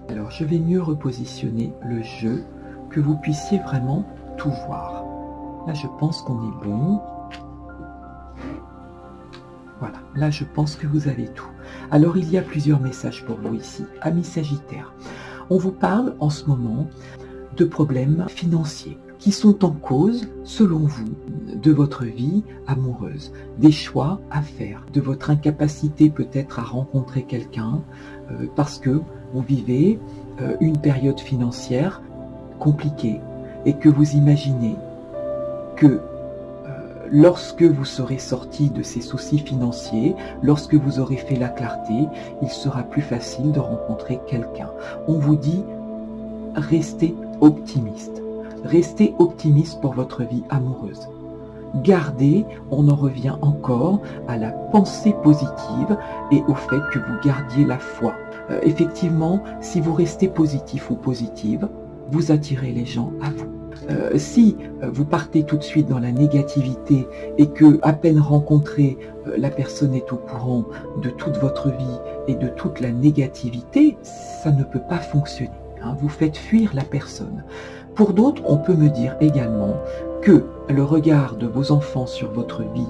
Alors, je vais mieux repositionner le jeu, que vous puissiez vraiment tout voir. Là, je pense qu'on est bon. Voilà, là, je pense que vous avez tout. Alors, il y a plusieurs messages pour vous ici, amis Sagittaires. On vous parle en ce moment de problèmes financiers qui sont en cause, selon vous, de votre vie amoureuse, des choix à faire, de votre incapacité peut-être à rencontrer quelqu'un, parce que vous vivez une période financière compliquée et que vous imaginez que lorsque vous serez sorti de ces soucis financiers, lorsque vous aurez fait la clarté, il sera plus facile de rencontrer quelqu'un. On vous dit, restez optimiste. Restez optimiste pour votre vie amoureuse. Gardez, on en revient encore à la pensée positive et au fait que vous gardiez la foi. Effectivement, si vous restez positif ou positive, vous attirez les gens à vous. Si vous partez tout de suite dans la négativité et que, à peine rencontrée, la personne est au courant de toute votre vie et de toute la négativité, ça ne peut pas fonctionner. Vous faites fuir la personne. Pour d'autres, on peut me dire également que le regard de vos enfants sur votre vie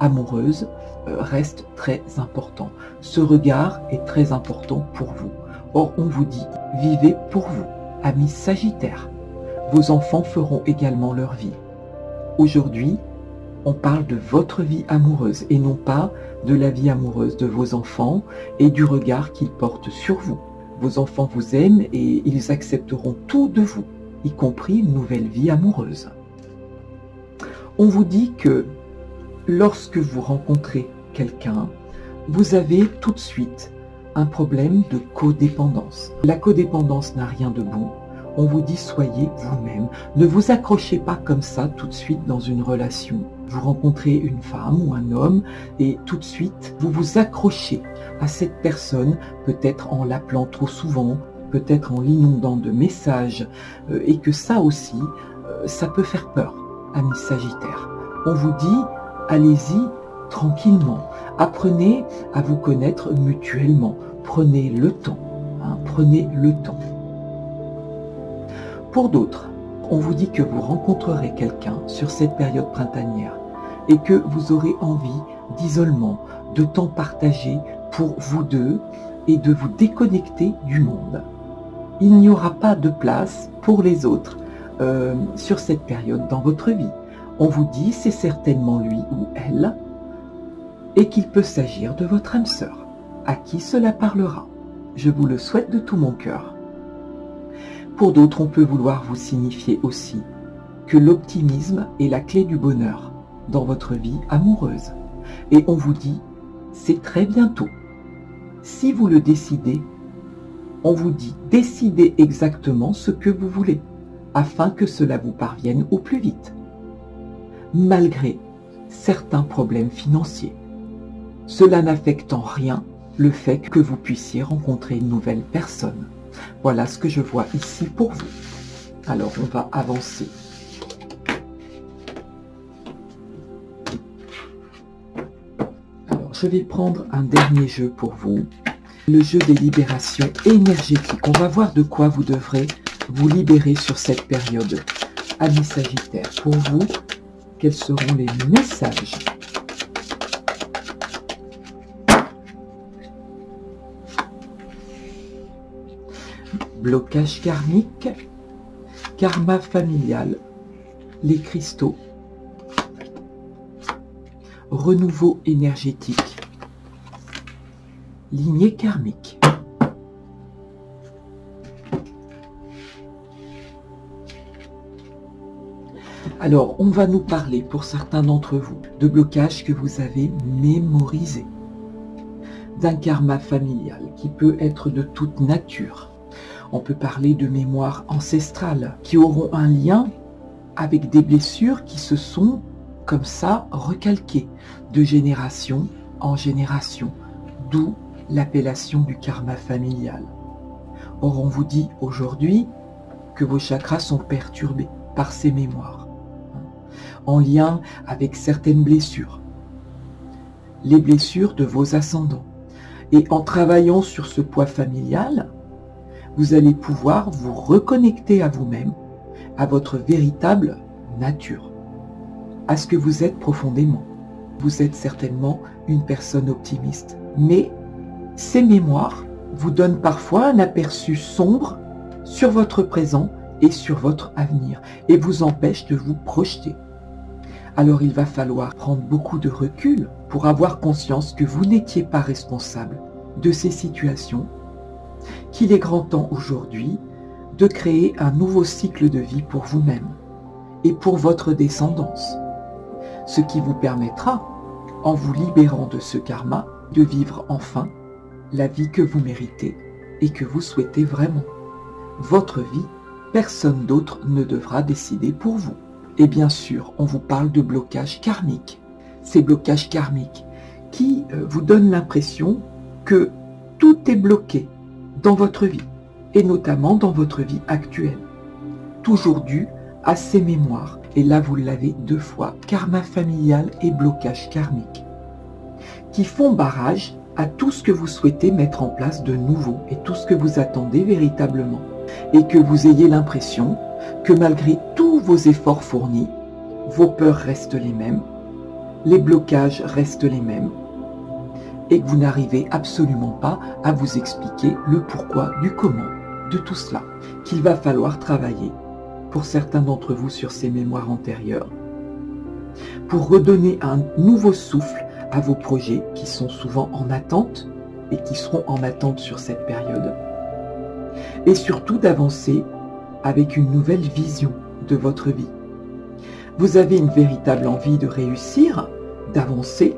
amoureuse reste très important. Ce regard est très important pour vous. Or, on vous dit, vivez pour vous, amis Sagittaires. Vos enfants feront également leur vie. Aujourd'hui, on parle de votre vie amoureuse et non pas de la vie amoureuse de vos enfants et du regard qu'ils portent sur vous. Vos enfants vous aiment et ils accepteront tout de vous, y compris une nouvelle vie amoureuse. On vous dit que lorsque vous rencontrez quelqu'un, vous avez tout de suite un problème de codépendance. La codépendance n'a rien de bon. On vous dit soyez vous-même. Ne vous accrochez pas comme ça tout de suite dans une relation. Vous rencontrez une femme ou un homme et tout de suite vous vous accrochez à cette personne, peut-être en l'appelant trop souvent, peut-être en l'inondant de messages et que ça aussi, ça peut faire peur, amis Sagittaires. On vous dit allez-y tranquillement. Apprenez à vous connaître mutuellement. Prenez le temps. Prenez le temps. Pour d'autres, on vous dit que vous rencontrerez quelqu'un sur cette période printanière et que vous aurez envie d'isolement, de temps partagé pour vous deux et de vous déconnecter du monde. Il n'y aura pas de place pour les autres sur cette période dans votre vie. On vous dit c'est certainement lui ou elle et qu'il peut s'agir de votre âme sœur, à qui cela parlera. Je vous le souhaite de tout mon cœur. Pour d'autres, on peut vouloir vous signifier aussi que l'optimisme est la clé du bonheur dans votre vie amoureuse. Et on vous dit, c'est très bientôt. Si vous le décidez, on vous dit, décidez exactement ce que vous voulez, afin que cela vous parvienne au plus vite. Malgré certains problèmes financiers, cela n'affecte en rien le fait que vous puissiez rencontrer une nouvelle personne. Voilà ce que je vois ici pour vous. Alors, on va avancer. Alors, je vais prendre un dernier jeu pour vous. Le jeu des libérations énergétiques. On va voir de quoi vous devrez vous libérer sur cette période. Amis Sagittaires, pour vous, quels seront les messages ? Blocage karmique, karma familial, les cristaux, renouveau énergétique, lignée karmique. Alors, on va nous parler, pour certains d'entre vous, de blocages que vous avez mémorisés, d'un karma familial qui peut être de toute nature. On peut parler de mémoires ancestrales qui auront un lien avec des blessures qui se sont, comme ça, recalquées de génération en génération, d'où l'appellation du karma familial. Or, on vous dit aujourd'hui que vos chakras sont perturbés par ces mémoires, en lien avec certaines blessures, les blessures de vos ascendants. Et en travaillant sur ce poids familial, vous allez pouvoir vous reconnecter à vous-même, à votre véritable nature, à ce que vous êtes profondément. Vous êtes certainement une personne optimiste, mais ces mémoires vous donnent parfois un aperçu sombre sur votre présent et sur votre avenir et vous empêche de vous projeter. Alors il va falloir prendre beaucoup de recul pour avoir conscience que vous n'étiez pas responsable de ces situations, qu'il est grand temps aujourd'hui de créer un nouveau cycle de vie pour vous-même et pour votre descendance, ce qui vous permettra, en vous libérant de ce karma, de vivre enfin la vie que vous méritez et que vous souhaitez vraiment. Votre vie, personne d'autre ne devra décider pour vous. Et bien sûr, on vous parle de blocages karmiques. Ces blocages karmiques qui vous donnent l'impression que tout est bloqué dans votre vie, et notamment dans votre vie actuelle. Toujours dû à ces mémoires. Et là, vous l'avez 2 fois, karma familial et blocage karmique, qui font barrage à tout ce que vous souhaitez mettre en place de nouveau et tout ce que vous attendez véritablement. Et que vous ayez l'impression que malgré tous vos efforts fournis, vos peurs restent les mêmes, les blocages restent les mêmes, et que vous n'arrivez absolument pas à vous expliquer le pourquoi du comment de tout cela, qu'il va falloir travailler pour certains d'entre vous sur ces mémoires antérieures, pour redonner un nouveau souffle à vos projets qui sont souvent en attente et qui seront en attente sur cette période, et surtout d'avancer avec une nouvelle vision de votre vie. Vous avez une véritable envie de réussir, d'avancer,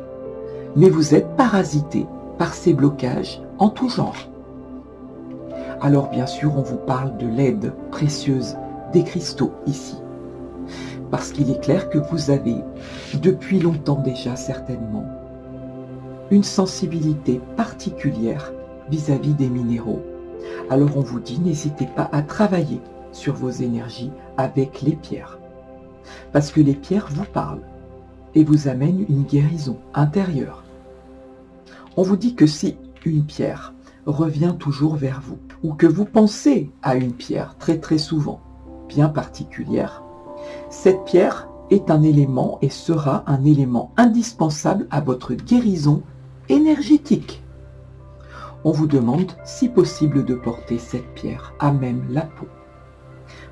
mais vous êtes parasité par ces blocages en tout genre. Alors bien sûr, on vous parle de l'aide précieuse des cristaux ici, parce qu'il est clair que vous avez, depuis longtemps déjà certainement, une sensibilité particulière vis-à-vis des minéraux. Alors on vous dit, n'hésitez pas à travailler sur vos énergies avec les pierres, parce que les pierres vous parlent et vous amènent une guérison intérieure. On vous dit que si une pierre revient toujours vers vous, ou que vous pensez à une pierre très souvent, bien particulière, cette pierre est un élément et sera un élément indispensable à votre guérison énergétique. On vous demande, si possible, de porter cette pierre à même la peau,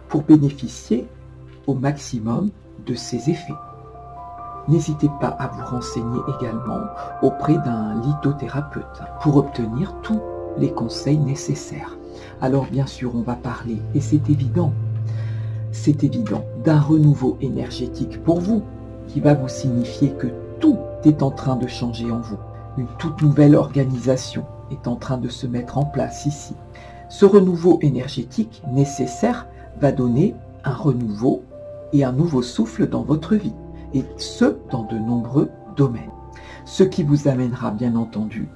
pour bénéficier au maximum de ses effets. N'hésitez pas à vous renseigner également auprès d'un lithothérapeute pour obtenir tous les conseils nécessaires. Alors bien sûr, on va parler, et c'est évident, d'un renouveau énergétique pour vous, qui va vous signifier que tout est en train de changer en vous. Une toute nouvelle organisation est en train de se mettre en place ici. Ce renouveau énergétique nécessaire va donner un renouveau et un nouveau souffle dans votre vie, et ce, dans de nombreux domaines. Ce qui vous amènera bien entendu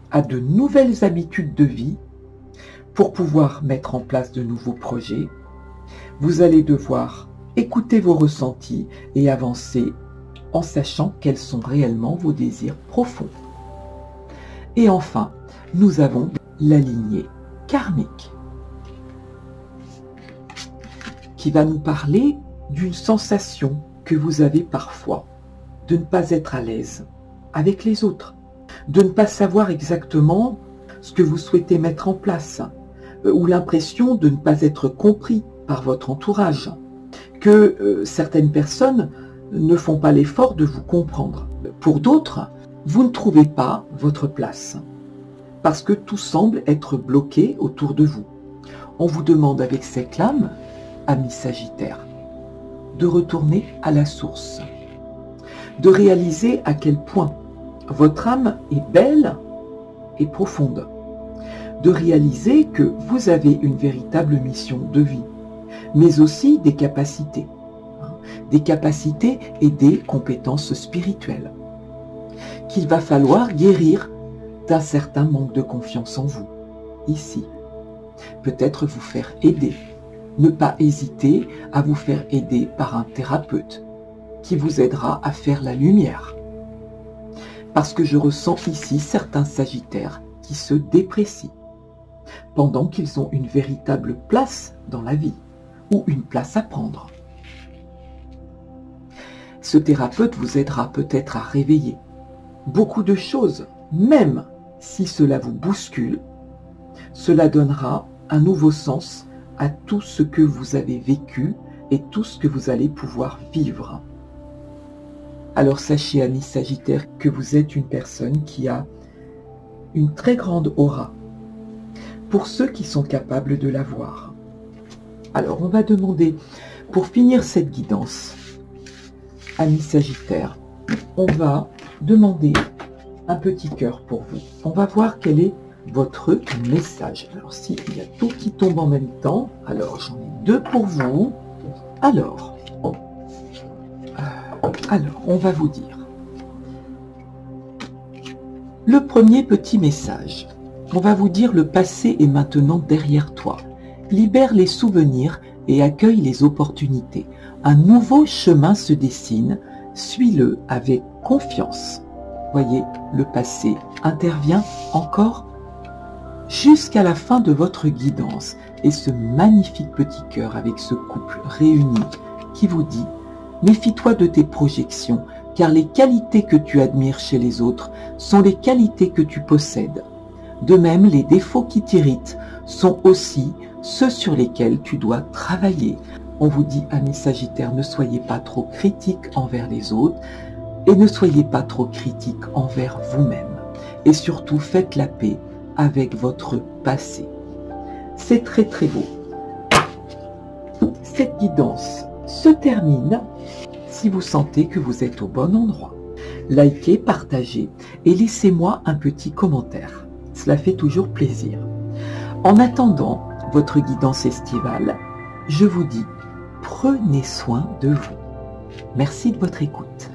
à de nouvelles habitudes de vie pour pouvoir mettre en place de nouveaux projets. Vous allez devoir écouter vos ressentis et avancer en sachant quels sont réellement vos désirs profonds. Et enfin, nous avons la lignée karmique qui va nous parler d'une sensation que vous avez parfois de ne pas être à l'aise avec les autres, de ne pas savoir exactement ce que vous souhaitez mettre en place, ou l'impression de ne pas être compris par votre entourage, que certaines personnes ne font pas l'effort de vous comprendre. Pour d'autres, vous ne trouvez pas votre place, parce que tout semble être bloqué autour de vous. On vous demande avec cette lame, ami Sagittaire, de retourner à la source, de réaliser à quel point votre âme est belle et profonde, de réaliser que vous avez une véritable mission de vie, mais aussi des capacités et des compétences spirituelles, qu'il va falloir guérir d'un certain manque de confiance en vous, ici. Peut-être vous faire aider. Ne pas hésiter à vous faire aider par un thérapeute qui vous aidera à faire la lumière. Parce que je ressens ici certains Sagittaires qui se déprécient pendant qu'ils ont une véritable place dans la vie ou une place à prendre. Ce thérapeute vous aidera peut-être à réveiller beaucoup de choses, même si cela vous bouscule. Cela donnera un nouveau sens à tout ce que vous avez vécu et tout ce que vous allez pouvoir vivre. Alors sachez, amis Sagittaires, que vous êtes une personne qui a une très grande aura, pour ceux qui sont capables de la voir. Alors on va demander, pour finir cette guidance, amis Sagittaires, on va demander un petit cœur pour vous. On va voir quel est votre message. Alors s'il y a tout qui tombe en même temps, alors j'en ai 2 pour vous. Alors, on va vous dire. Le premier petit message. On va vous dire: le passé est maintenant derrière toi. Libère les souvenirs et accueille les opportunités. Un nouveau chemin se dessine. Suis-le avec confiance. Voyez, le passé intervient encore jusqu'à la fin de votre guidance. Et ce magnifique petit cœur avec ce couple réuni qui vous dit: méfie-toi de tes projections, car les qualités que tu admires chez les autres sont les qualités que tu possèdes. De même, les défauts qui t'irritent sont aussi ceux sur lesquels tu dois travailler. On vous dit, amis Sagittaires, ne soyez pas trop critiques envers les autres et ne soyez pas trop critiques envers vous-même. Et surtout, faites la paix avec votre passé. C'est très très beau. Cette guidance se termine si vous sentez que vous êtes au bon endroit. Likez, partagez et laissez-moi un petit commentaire. Cela fait toujours plaisir. En attendant votre guidance estivale, je vous dis, prenez soin de vous. Merci de votre écoute.